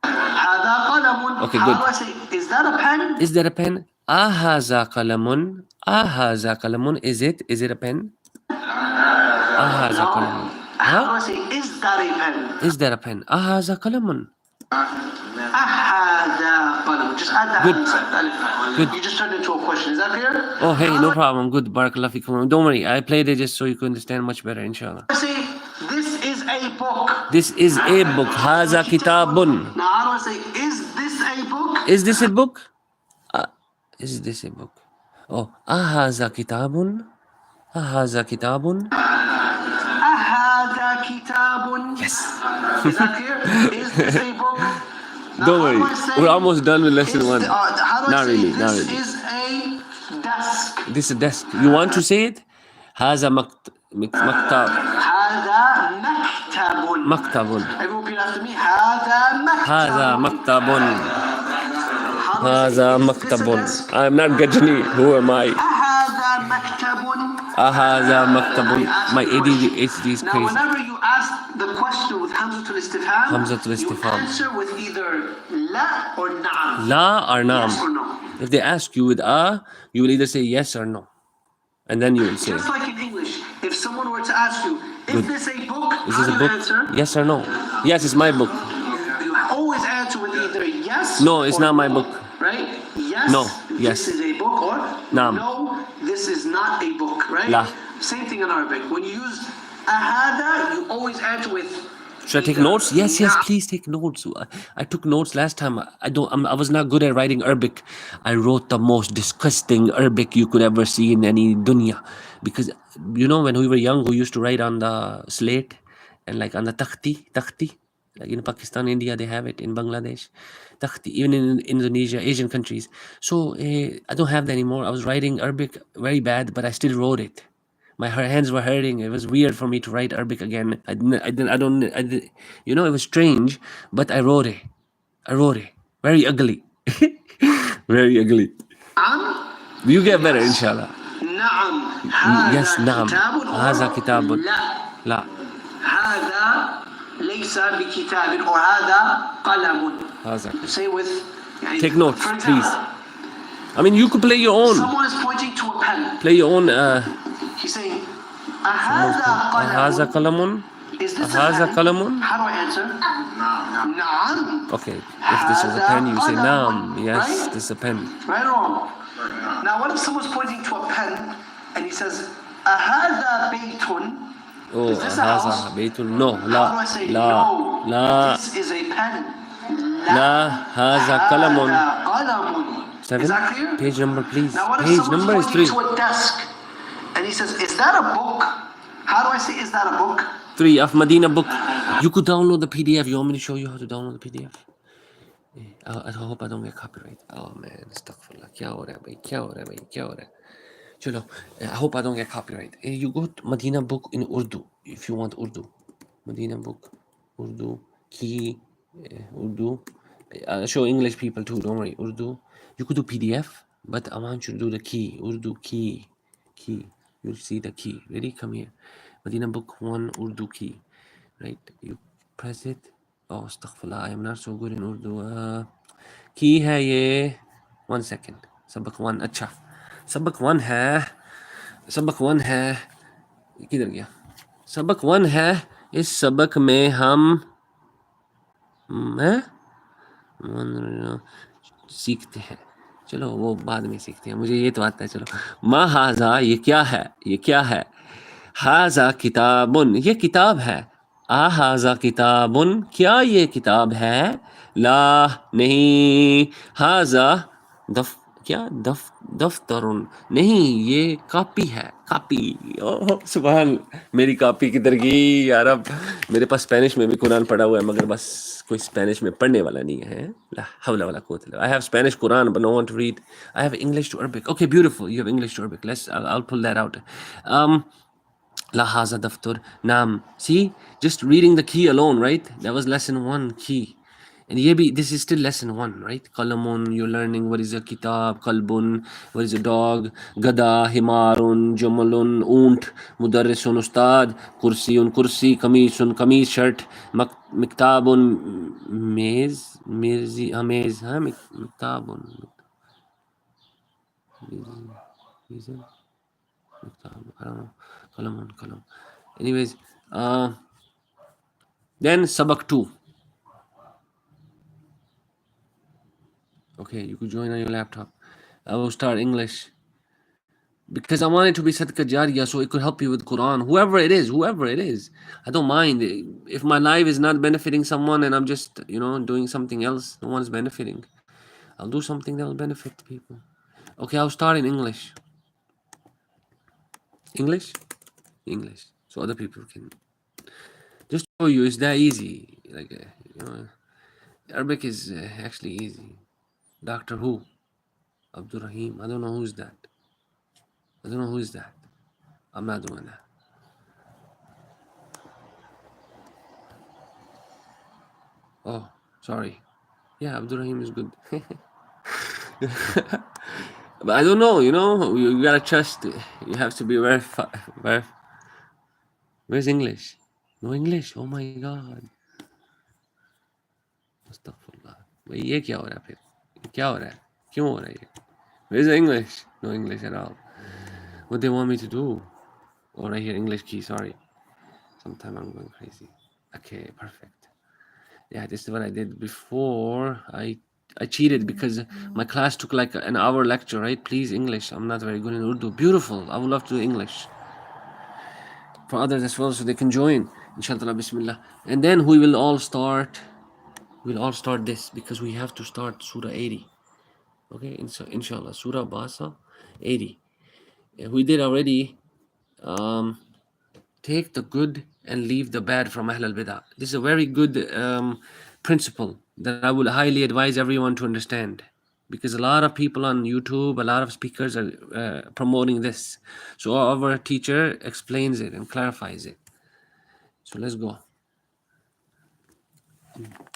هذا قلم. Okay, How good. do I say, is that a pen? Is that a pen? Ahaza kalamun. Ahaza kalamun. Is it? Is it a pen? Ahaza kalamun. How do I say, is that a pen? Is that a pen? Ahaza kalamun. أهذا قلم. Just add that. Good. Alif. Good. You just turned it into a question. Is that clear? Oh, hey, no problem. Good. Barakallah fikum. Don't worry. I played it just so you could understand much better, inshallah. I say, this is a book. This is a book. Haza kitabun. Now, how do I say, is this a book? Is this a book? Is this a book? Oh, ahaza kitabun. Ahaza kitabun. أهذا كتاب. Yes. Is that clear? Is this a book? Now, Don't how do worry. I say, We're almost done with lesson is one. how do I Not say, really. this Not really. is a desk. This is a desk. You want to say it? هذا مكتب. هذا مكتب. مكتب. Everyone repeat after me. هذا مكتب. هذا مكتب. How do I say, هذا is this a مكتب. desk? I'm not Gajani. Who am I? هذا مكتب. هذا مكتب. My ADHD is Now, crazy. whenever you ask the question with Hamzatul Istifham, Hamzatul you Istifham. answer with either la or na'am. La or naam. Yes or no. If they ask you with you will either say yes or no. And then you will say, Just like in English, if someone were to ask you, is Good. this a book? is How this do a you book? answer? Yes or no? Yes, it's my book. You always answer with either yes No, it's or not my no, book. Right? Yes, No, yes. this is a book, or Naam. no, this is not a book, right? La. Same thing in Arabic. When you use ahada, you always answer with Should I take either notes? Yes, na'am. please take notes. I took notes last time. I was not good at writing Arabic. I wrote the most disgusting Arabic you could ever see in any dunya. Because, when we were young, we used to write on the slate and like on the takhti. Like in Pakistan, India, they have it. In Bangladesh, takhti. Even in Indonesia, Asian countries. So I don't have that anymore. I was writing Arabic very bad, but I still wrote it. My hands were hurting. It was weird for me to write Arabic again. It was strange, but I wrote it. Very ugly. Very ugly. You get better, inshallah. نعم. Yes, naam. هذا هذا كتاب. كتاب. لا. لا. هذا ليس بكتاب or هذا قلم. هذا. You say with. Take notes, for example, please. I mean, you could play your own. Someone is pointing to a pen. Play your own. He's saying, أهذا هذا قلم. قلم. Is this هذا a pen? قلم. How do I answer? نعم. Okay, if this is a pen, you say naam. Yes, Right? this is a pen. Right or wrong? Now, what if someone's pointing to a pen and he says, أهذا بيت? Oh, Is this a house? هذا بيت. No, How do لا, I say لا, no? لا, This is a pen. لا, هذا قلم. هذا قلم. 7. Is that clear? Page number, please. Now, what if Page someone's number is pointing 3. to a desk and he says, is that a book? How do I say, is that a book? 3 of Medina book. You could download the PDF. You want me to show you how to download the PDF? I hope I don't get copyright. Oh man, astaghfirullah. क्या हो रहा है भाई? क्या हो रहा है भाई? क्या हो रहा है? चलो, I hope I don't get copyright. You go to Medina book in Urdu if you want Urdu. Medina book, Urdu, key, Urdu. I'll show English people too. Don't worry, Urdu. You could do PDF, but I want you to do the key, Urdu key. You'll see the key. Ready? Come here. Medina book 1, Urdu key. Right? You press it. Oh, astaghfirullah. I am not so good in Urdu. Key है ये. 1 second. सबक 1. अच्छा. सबक 1 है. सबक 1 है. किधर गया? सबक 1 है. इस सबक में हम सीखते हैं. चलो वो बाद में सीखते हैं. मुझे ये तो आता है. चलो. मा हाजा, ये क्या है? ये क्या है? हाजा किताबुन, ये किताब है. आ हाजा किताबुन, क्या ये किताब है? ला, नहीं. हाजा दफ्तरुन, नहीं, ये कॉपी है. कॉपी. ओह सुभान. मेरी कॉपी किधर गई यार? अब मेरे पास स्पेनिश में भी कुरान पढ़ा हुआ है, मगर बस कोई स्पेनिश में पढ़ने वाला नहीं है. ला हौला वला कुव्वत इल्ला बिल्लाह. I have Spanish Quran but no one to read. I have English to Arabic. Okay, beautiful. You have English to Arabic. I'll pull that out. La haza daftar. Naam. See, just reading the key alone, right? That was lesson 1, key. And this is still lesson 1, right? Qalamun, you're learning what is a kitab. Qalbun, what is a dog. Gada, himarun, jamalun, unt. Mudarrisun, ustad. Kursiyun, kursi. Kamisun, kameez, shirt. Miktabun, mez. Mirzi, mez. Miktabun. Mizan. I don't know. Kalam. Anyways, then Sabak 2. Okay, you could join on your laptop. I will start English because I want it to be Sadqa Jariyah, so it could help you with Quran. Whoever it is. I don't mind. If my life is not benefiting someone and I'm just, doing something else, no one's benefiting. I'll do something that will benefit people. Okay, I'll start in English. English, so other people can just show you. It's that easy. Like Arabic is actually easy. Dr. Who, Abdul Rahim. I don't know who's that. I don't know who is that. I'm not doing that. Oh, sorry. Yeah, Abdurrahim is good. But I don't know, you gotta trust. You have to be Where's English? No English. Oh my God. Astaghfirullah. भाई ये क्या हो रहा है फिर? क्या हो रहा है? क्यों हो रहा है ये? Where's the English? No English at all. What they want me to do? Oh, right here, English key. Sorry. Sometime I'm going crazy. Okay, perfect. Yeah, this is what I did before. I cheated because my class took like an hour lecture, right? Please, English. I'm not very good in Urdu. Beautiful. I would love to do English for others as well, so they can join. Inshallah, Bismillah. And then we will all start. We'll all start this because we have to start Surah 80. Okay, inshallah, Surah Abbasa 80. We did already. Take the good and leave the bad from Ahl al-Bidah. This is a very good principle that I would highly advise everyone to understand, because a lot of people on YouTube, a lot of speakers are promoting this. So our teacher explains it and clarifies it. So let's go.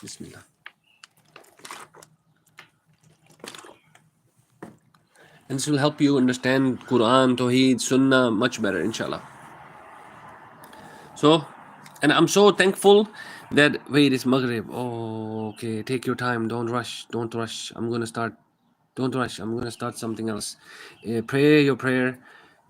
Bismillah. And this will help you understand Quran, Tawheed, Sunnah much better, inshallah. So, and I'm so thankful that, wait, it's Maghrib. Oh, okay. Take your time. Don't rush. Don't rush. Don't rush. I'm going to start something else. Pray your prayer.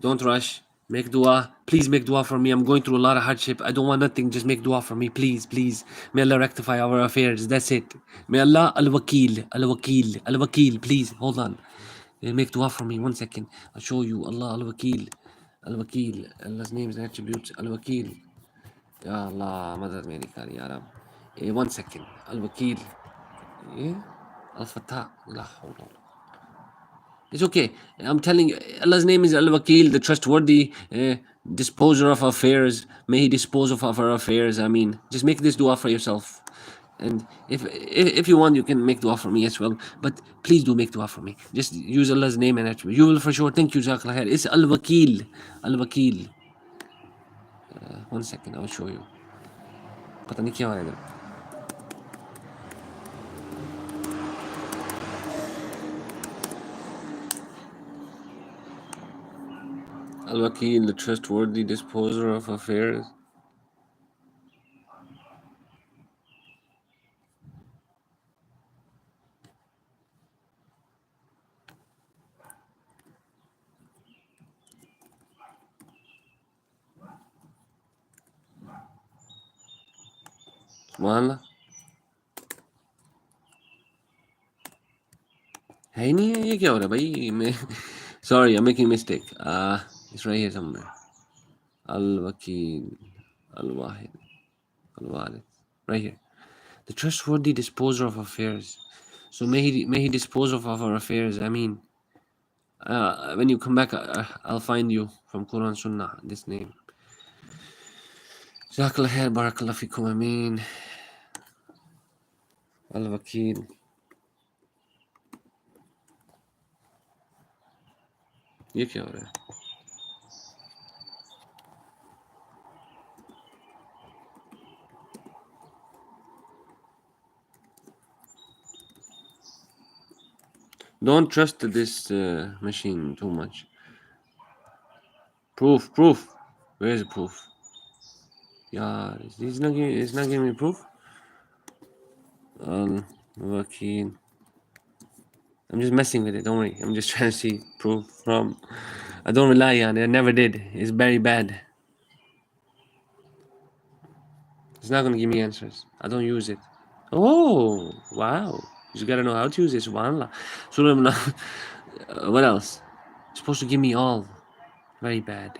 Don't rush. Make dua. Please make dua for me. I'm going through a lot of hardship. I don't want nothing. Just make dua for me. Please, please. May Allah rectify our affairs. That's it. May Allah al-Wakil. Al-Wakil. Al-Wakil. Please, hold on. Make dua for me. 1 second. I'll show you. Allah al-Wakil. Al-Wakil. Allah's names and attributes. Al-Wakil. Ya Allah, madad meri kar ya Rab. 1 second. Al-Wakil. Al-Fatah. La hawla. It's okay. I'm telling you, Allah's name is Al-Wakil, the trustworthy disposer of affairs. May He dispose of our affairs. I mean, just make this dua for yourself. And if you want, you can make dua for me as well. But please do make dua for me. Just use Allah's name and attribute. You will for sure. Thank you, Jazakallah khair. It's Al-Wakil. Al-Wakil. 1 second, I will show you. पता नहीं क्या हो रहा है इधर. Al-Wakil, the trustworthy disposer of affairs. Subhanallah. है ही नहीं है. ये क्या हो रहा है भाई? मैं sorry, I'm making a mistake. It's right here somewhere. Al-Wakil, Al-Wahid, Al-Walid. Right here. The trustworthy disposer of affairs. So may he dispose of our affairs. I mean, when you come back, I'll find you from Quran Sunnah, this name. Jazakallah khair, barakallah fikum, ameen. Al-Wakil. ये क्या हो रहा है? Don't trust this machine too much. Proof. Where is the proof? Yeah, it's not giving me proof. Wakil. I'm just messing with it. Don't worry. I'm just trying to see proof from. I don't rely on it. I never did. It's very bad. It's not gonna give me answers. I don't use it. Oh wow! You gotta know how to use it. Subhanallah. Surah. What else? It's supposed to give me all. Very bad.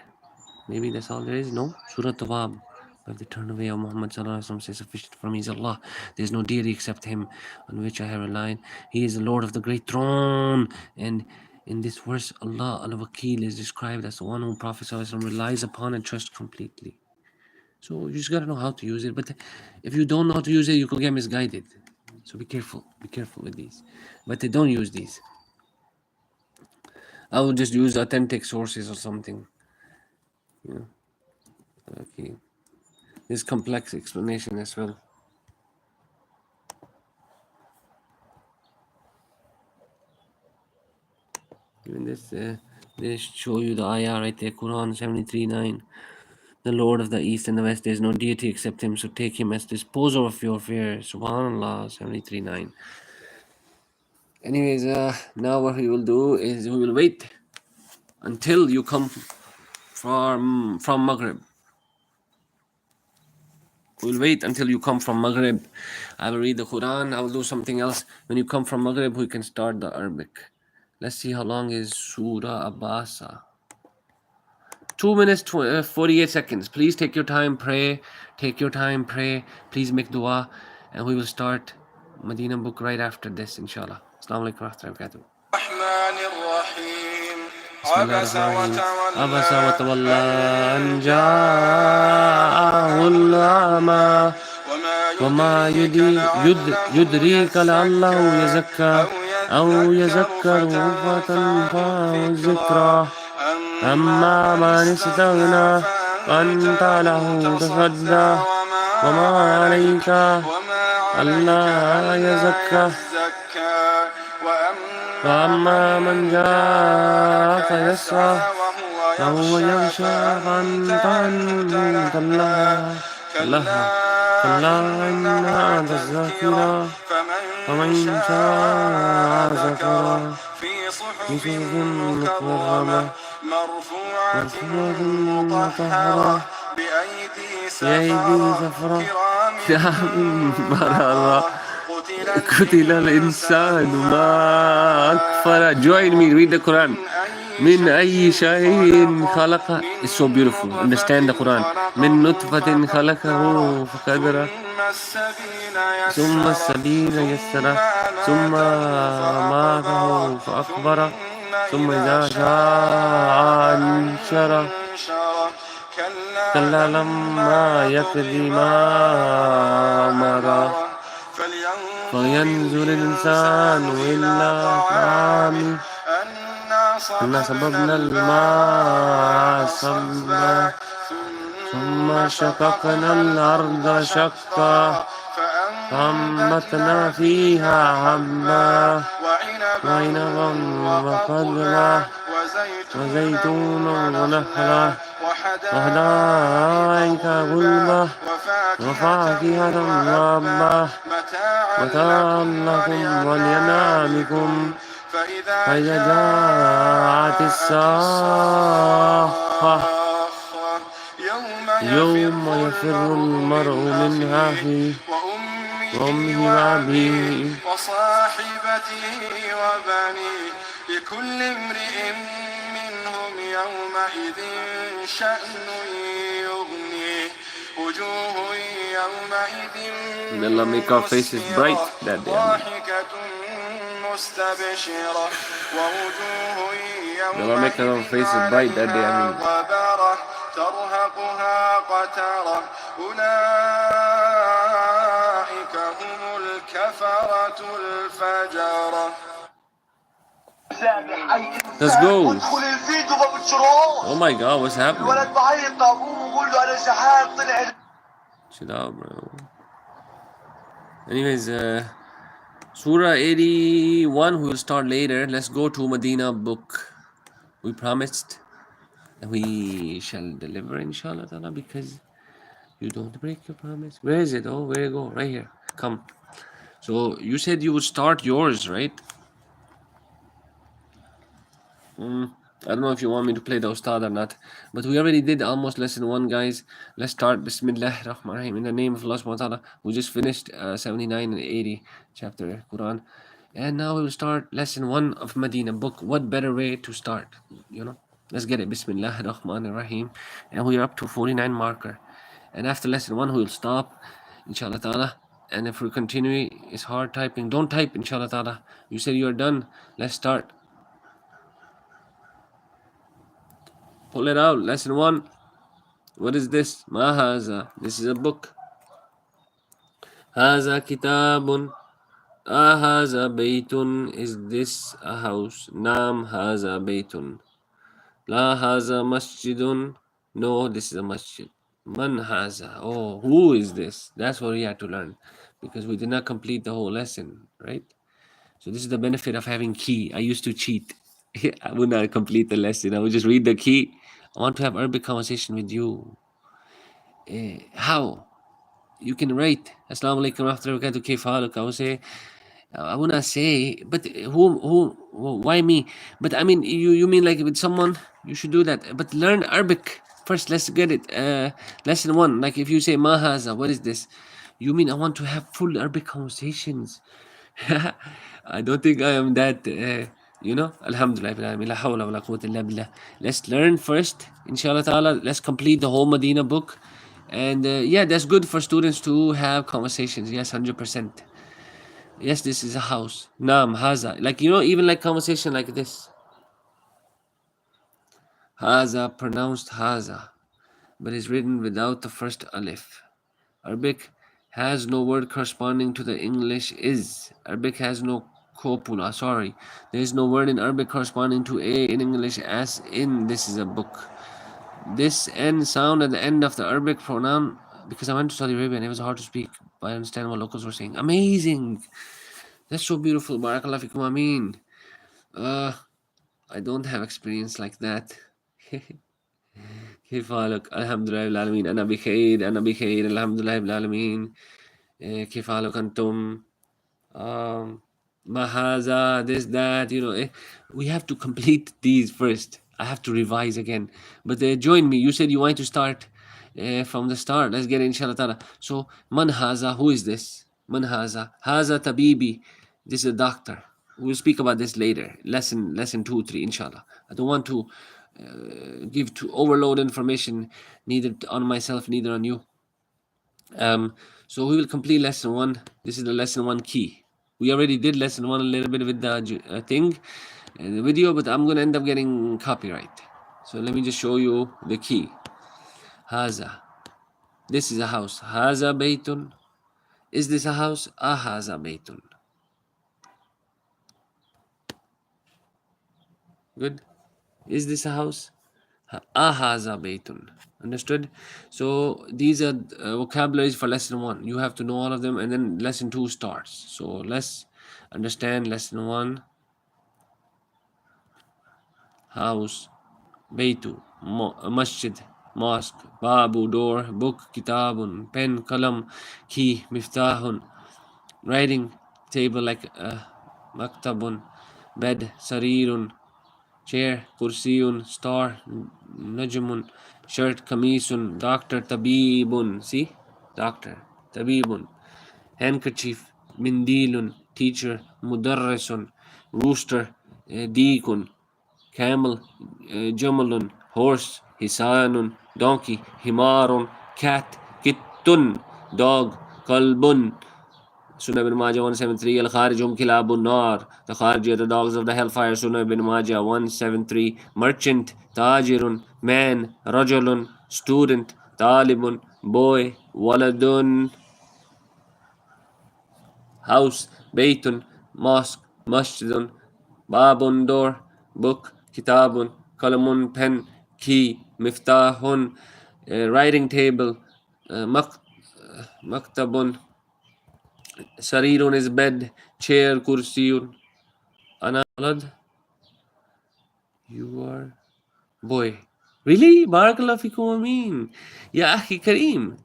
Maybe that's all there is. No. Surah Tawab. If they turn away, O Muhammad Sallallahu Alaihi Wasallam says, sufficient for me is Allah. There is no deity except Him, on which I have relied. He is the Lord of the great throne. And in this verse, Allah Al-Wakil is described as the one whom Prophet Sallallahu Alaihi Wasallam relies upon and trusts completely. So you just gotta know how to use it. But if you don't know how to use it, you could get misguided. So be careful. Be careful with these. But they don't use these. I will just use authentic sources or something. You know. Okay. There's complex explanation as well. Even this, they show you the ayah right there, Quran 73:9. The Lord of the East and the West, there is no deity except Him, so take Him as disposer of your affairs. Subhanallah 73:9. Anyways, now what we will do is we will wait until you come from Maghrib. We'll wait until you come from Maghrib. I will read the Quran. I will do something else. When you come from Maghrib, we can start the Arabic. Let's see how long is Surah Abbasa. 2 minutes, 48 seconds. Please take your time, pray. Take your time, pray. Please make dua. And we will start Medina book right after this, inshallah. Assalamu alaikum wa rahmatullahi wa barakatuh. بسم الله الرحمن الرحيم عبس وتولى أن جاءه الأعمى وما يدريك لعله يزكى أو يذكر فتنفعه الذكرى أما من استغنى فأنت له تصدى وما عليك ألا يزكى وأما من جاءك يسعى وهو يغشى فأنت عنه كلا إنها تذكرة فمن شاء ذكره في صحف مكرمة مرفوعة مطهرة بأيدي سفرة كرام بررة قتل الإنسان ما أكفر. Join me, read the Quran. من أي شيء خلق. It's so beautiful. Understand the Quran. من نطفة خلقه فقدره ثم السبيل يسره ثم ماته فأكبره ثم إذا شاء أنشره كلا لما يقض ما أمره فلينظر الإنسان إلى طعامه أنا صببنا الماء صبا ثم شققنا الأرض شقا فأنبتنا فيها حبا وعنبا وقضبا وزيتونا ونخلا وحدائق غلبا وفاكهة وأبا متاعا لكم ولأنعامكم فإذا جاءت الصاخة يوم يفر المرء من أخيه وأمه وأبيه وصاحبته وبنيه لكل امرئ منهم يومئذ شأن يغنيه وجوه يومئذ May Allah make our faces bright that day. May Allah make our faces bright that day. ترهقها قترة أولئك هم الكفرة الفجرة. Let's go. Oh my God, what's happening? Chill out, bro. Anyways, Surah 81 we will start later. Let's go to Medina book. We promised that we shall deliver, inshallah ta'ala, because you don't break your promise. Where is it? Oh, where you go? Right here. Come. So you said you would start yours, right? I don't know if you want me to play the Ustad or not, but we already did almost lesson 1, guys. Let's start. Bismillah ar-Rahman ar-Rahim. In the name of Allah subhanahu wa ta'ala. We just finished 79 and 80 chapter Quran. And now we will start lesson 1 of Medina book. What better way to start? You know? Let's get it. Bismillah ar-Rahman ar-Rahim. And we are up to 49 marker. And after lesson 1, we will stop, inshallah ta'ala. And if we continue, it's hard typing. Don't type, inshallah ta'ala. You said you're done. Let's start. Pull it out. Lesson 1. What is this? Ma haza. This is a book. Haza kitabun Ahaza baytun. Is this a house? Nam haza baytun. La haza masjidun. No, this is a masjid. Man haza. Oh, who is this? That's what we had to learn, because we did not complete the whole lesson, right? So this is the benefit of having key. I used to cheat. I would not complete the lesson. I would just read the key. I want to have Arabic conversation with you. How? You can write. Assalamu alaikum wa rahmatullahi wa barakatuh. Kayf haluk? I would say, I would not say, but why me? But I mean, you mean like with someone, you should do that. But learn Arabic first. Let's get it. Lesson one. Like if you say mahaza, what is this? You mean I want to have full Arabic conversations? I don't think I am that. Alhamdulillah, bil alamin, la hawla wa la quwwata illa billah. Let's learn first, inshallah ta'ala. Let's complete the whole Medina book. And yeah, that's good for students to have conversations. Yes, 100%. Yes, this is a house. Naam, haza. Like, even like conversation like this. Haza, pronounced haza, but is written without the first alif. Arabic has no word corresponding to the English is. Arabic has no copula. Sorry. There is no word in Arabic corresponding to a in English as in. This is a book. This N sound at the end of the Arabic pronoun, because I went to Saudi Arabia and it was hard to speak, but I understand what locals were saying. Amazing. That's so beautiful. Barakallah fikum. Ameen. I don't have experience like that. كيف حالك؟ الحمد لله بالعالمين. أنا بخير، أنا بخير، الحمد لله بالعالمين. كيف حالك أنتم؟ Mahaza, this, that, we have to complete these first. I have to revise again. But join me. You said you want to start from the start. Let's get it, inshallah ta'ala. So, man haza, who is this? Man haza. Haza tabibi. This is a doctor. We'll speak about this later. Lesson 2, 3, inshallah. I don't want to give to overload information, neither on myself, neither on you. So we will complete lesson 1. This is the lesson 1 key. We already did lesson 1 a little bit with the thing, the video, but I'm going to end up getting copyright. So let me just show you the key. Haza. This is a house. Haza baytun. Is this a house? Haza baytun. Good. Is this a house? Haza baytun. Understood? So these are vocabularies for lesson 1. You have to know all of them, and then lesson 2 starts. So let's understand lesson 1. House, baytu, masjid, mosque, babu, door, book, kitabun, pen, kalam, key, miftahun, writing table like maktabun, bed, sarirun, chair, kursiyun, star, najmun, shirt, kamisun, doctor, tabibun. See? Doctor, tabibun. Handkerchief, mindilun, teacher, mudarrisun, rooster, deacon, camel, jamalun, horse, hisanun, donkey, himarun, cat, kittun, dog, kalbun. Sunnah ibn Majah 173. Al Kharijum Kilabun Nar. The Khariji are the dogs of the hellfire. Sunnah ibn Majah 173. Merchant, Tajirun, man, Rajulun, student, Talibun, boy, Waladun. House, Baytun, mosque, Masjidun, Babun, door, book, Kitabun, Kalamun, pen, key, Miftahun, writing table, Maktabun, Sarirun is bed, chair, Kursiyun. Ana walad, you are boy. Really? Barakallah fikum ameen. Ya akhi Kareem.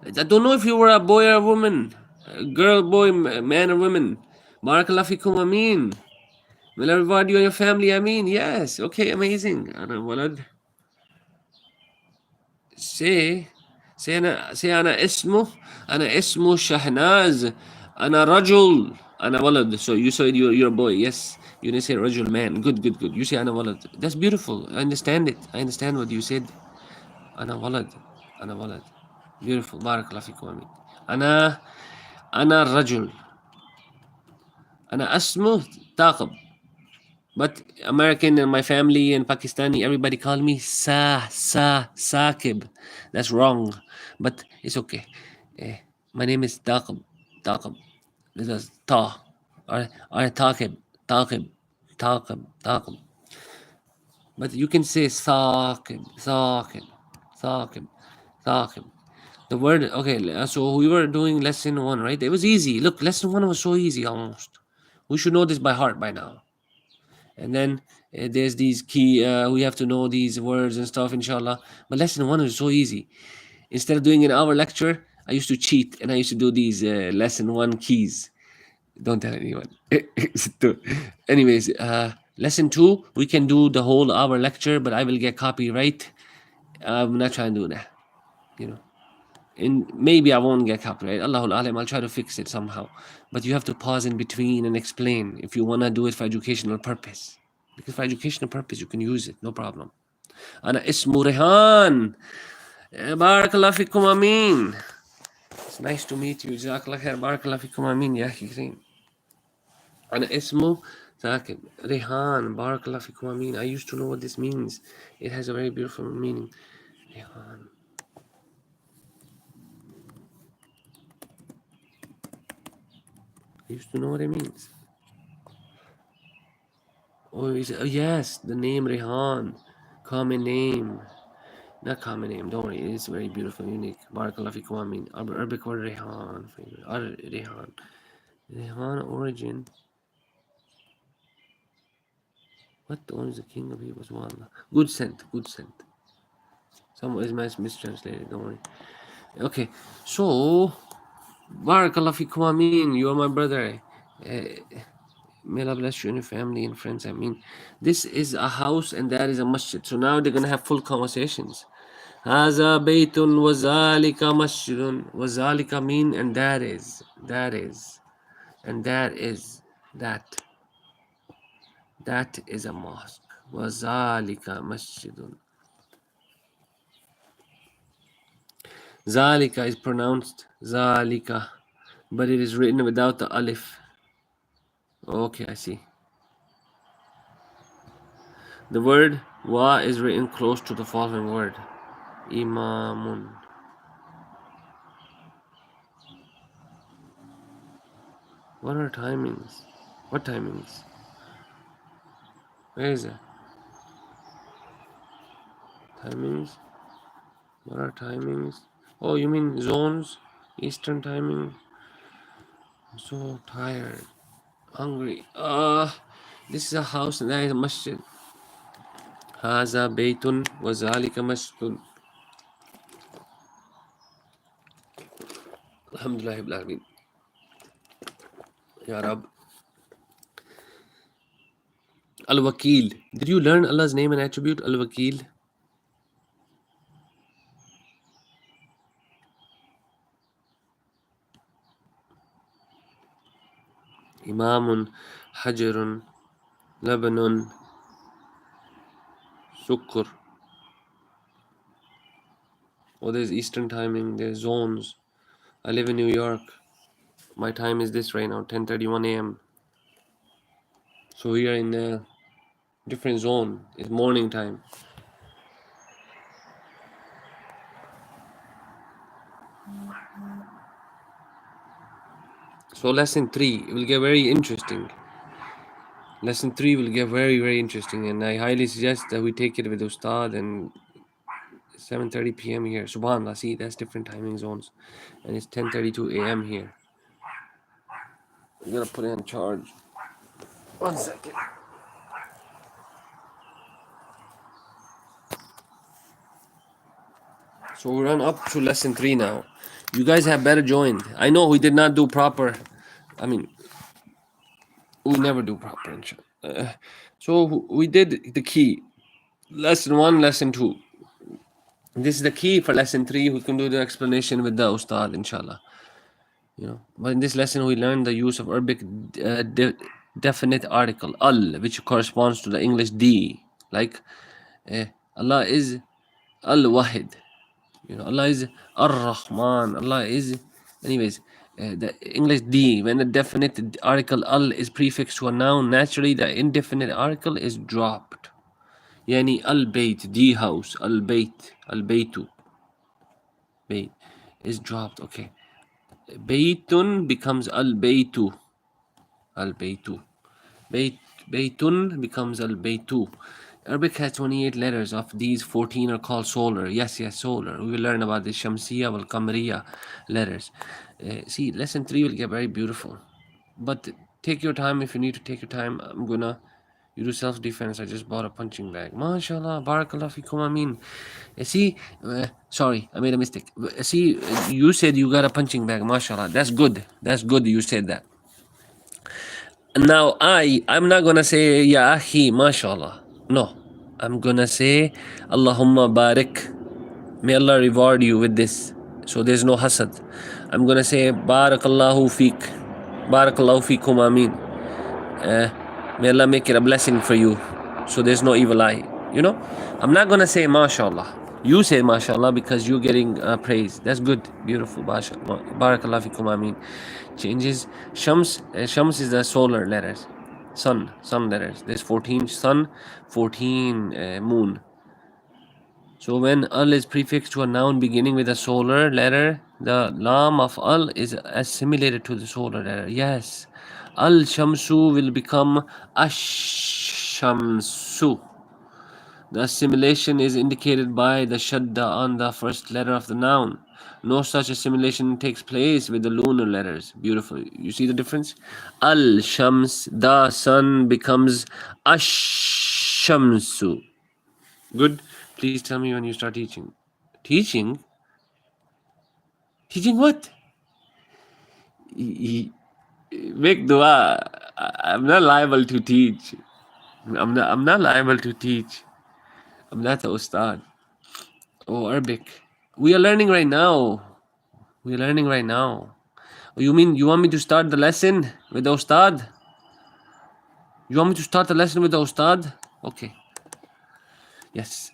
I don't know if you were a boy or a woman. A girl, boy, man or woman. Barakallah fikum ameen. Will I reward you and your family? I mean, yes. Okay, amazing. Ana walad. Say, أنا اسمه شهناز. أنا رجل. أنا ولد. So you said you're a boy. Yes. You didn't say رجل, man. Good. You say أنا ولد. That's beautiful. I understand it. I understand what you said. أنا ولد. أنا ولد. Beautiful. بارك الله فيكم آمين. أنا رجل. أنا اسمه ثاقب. But American and my family and Pakistani, everybody call me Sakib. That's wrong, but it's okay. My name is Taqib. This is Ta. Taqib, Taqib, Taqib, Taqib. But you can say Thaqib, Thaqib, Thaqib, Thaqib. The word, okay, so we were doing lesson 1, right? It was easy. Look, lesson 1 was so easy almost. We should know this by heart by now. And then there's these key, we have to know these words and stuff, inshallah. But lesson 1 is so easy. Instead of doing an hour lecture, I used to cheat and I used to do these lesson 1 keys. Don't tell anyone. So, anyways, lesson 2, we can do the whole hour lecture, but I will get copyright. I'm not trying to do that, you know. And maybe I won't get copyright. Allahul Alam, I'll try to fix it somehow. But you have to pause in between and explain if you want to do it for educational purpose. Because for educational purpose, you can use it, no problem. Ana ismu Rehan. Barakallah fikum ameen. It's nice to meet you. Jazakallah khair. Barakallah fikum ameen. Ya akhi kareem. Ana ismu Zakib. Rehan. Barakallah fikum ameen. I used to know what this means. It has a very beautiful meaning. Rehan. I used to know what it means. Oh, yes, the name Rehan. Common name. Not common name, don't worry. It's very beautiful, unique. Barakallah fikum ameen. Arabic word Rehan. Rehan. Rehan origin. What owns the king of Hebrews? Wallah. Good scent, good scent. Some is mistranslated, don't worry. Okay, so Barakallah fikum ameen. You are my brother. May Allah bless you and your family and friends. I mean, this is a house and that is a masjid. So now they're gonna have full conversations. Haza baytun wazalika masjidun. Wazalika mean and that is, and that is that. That is a mosque. Wazalika masjidun. Zalika is pronounced Zalika, but it is written without the alif. Okay, I see. The word wa is written close to the following word. Imamun. What are timings? What timings? Where is it? Timings? What are timings? Oh, you mean zones? Eastern timing? I'm so tired. Hungry. This is a house and that is a masjid. Haza baytun wa zalika masjidun. Alhamdulillah Rabbil Alameen. Ya Rab. Al-Wakil. Did you learn Allah's name and attribute? Al-Wakil. Imamun, Hajarun, Lebanon, Sukkur. Oh, there's Eastern timing, there's zones. I live in New York. My time is this right now, 10:31 a.m. So we are in a different zone. It's morning time. So lesson 3 will get very interesting. Lesson 3 will get very, very interesting, and I highly suggest that we take it with Ustad and 7:30 p.m. here. Subhanallah, see, that's different timing zones. And it's 10:32 a.m. here. I'm gonna put it on charge. 1 second. So we run up to lesson 3 now. You guys have better joined. I know we did not do proper. I mean, we never do proper. So we did the key. Lesson 1, lesson 2. This is the key for lesson 3. We can do the explanation with the Ustad, inshallah. You know, but in this lesson we learned the use of Arabic definite article al, which corresponds to the English d. Like Allah is al-Wahid. You know, Allah is ar-Rahman. Allah is, anyways. The English d, when the definite article al is prefixed to a noun, naturally the indefinite article is dropped. Yani al-Bayt, the house, al-Bayt, al-Baytu, Bayt is dropped. Okay. Baytun becomes al-Baytu. Al-Baytu. Baytun becomes Al-Baytu. Arabic has 28 letters. Of these, 14 are called solar. Yes, solar. We will learn about the Shamsiya wal Qamariya letters. See, lesson 3 will get very beautiful. But take your time if you need to take your time. I'm gonna. You do self-defense. I just bought a punching bag. MashaAllah, Barakallah fikum, Ameen. See, sorry, I made a mistake. See, you said you got a punching bag. MashaAllah. That's good. That's good you said that. Now I'm not gonna say Ya Akhi, MashaAllah. No. I'm gonna say Allahumma barik. May Allah reward you with this. So there's no hasad. I'm gonna say Barakallahu feek. Barakallahu feekum, Ameen. May Allah make it a blessing for you. So there's no evil eye. You know? I'm not gonna say MashaAllah. You say MashaAllah because you're getting praise. That's good. Beautiful. Barakallah fikum, Ameen. Changes. Shams. Shams is the solar letters. Sun letters. There's 14 sun, 14 moon. So when al is prefixed to a noun beginning with a solar letter, the lam of al is assimilated to the solar letter. Yes. Al Shamsu will become Ash-Shamsu. The assimilation is indicated by the shadda on the first letter of the noun. No such assimilation takes place with the lunar letters. Beautiful. You see the difference? Al Shams, the sun becomes Ash-Shamsu. Good. Please tell me when you start teaching. Teaching? Teaching what? Make dua. I'm not liable to teach. I'm not liable to teach. I'm not a ustad. Oh, Arabic. We are learning right now. We are learning right now. Oh, you mean you want me to start the lesson with the ustad? You want me to start the lesson with the ustad? Okay. Yes.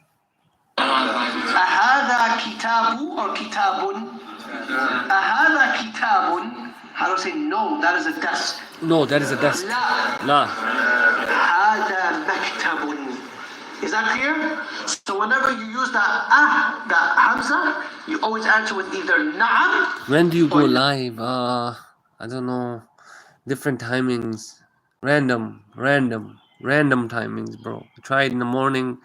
أهذا كتاب or كتاب? أهذا كتاب? How to say no? That is a desk. No, that is a desk. La. هذا مكتب. Is that clear? So whenever you use the hamza, you always answer with either na'am. When do you go live? I don't know. Different timings. Random timings, bro. I try it in the morning.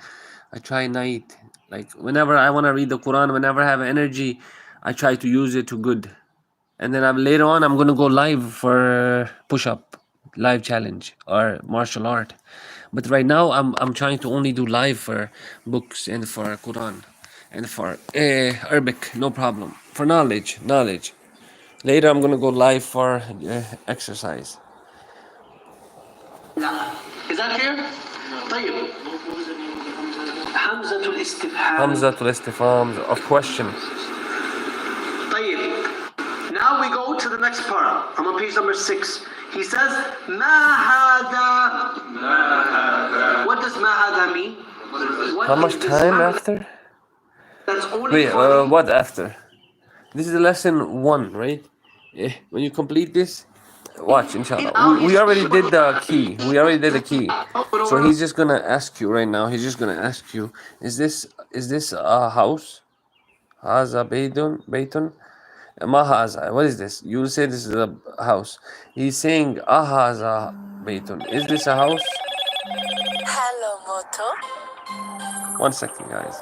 I try night. Like whenever I want to read the Quran, whenever I have energy, I try to use it to good. And then later on, I'm gonna go live for push-up, live challenge or martial art. But right now, I'm trying to only do live for books and for Quran and for Arabic. No problem. For knowledge. Later, I'm gonna go live for exercise. Is that clear? طيب. همزة الاستفهام. Hamzatul istifham of question. طيب. Now we go to the next part. I'm on page number 6. He says, ما هذا. What does ما هذا mean? How much time after? That's only Wait, what after? This is lesson 1, right? When you complete this, watch, inshallah. We already did the key. So he's just gonna ask you right now. He's just gonna ask you, is this a house? Haza Baytun? Mahaza. What is this? You will say this is a house. He's saying Ahaza Baytun. Is this a house? Hello, Moto. 1 second, guys.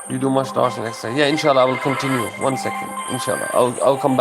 You do much dawah next time. Yeah, inshallah, I will continue. 1 second. Inshallah. I'll come back.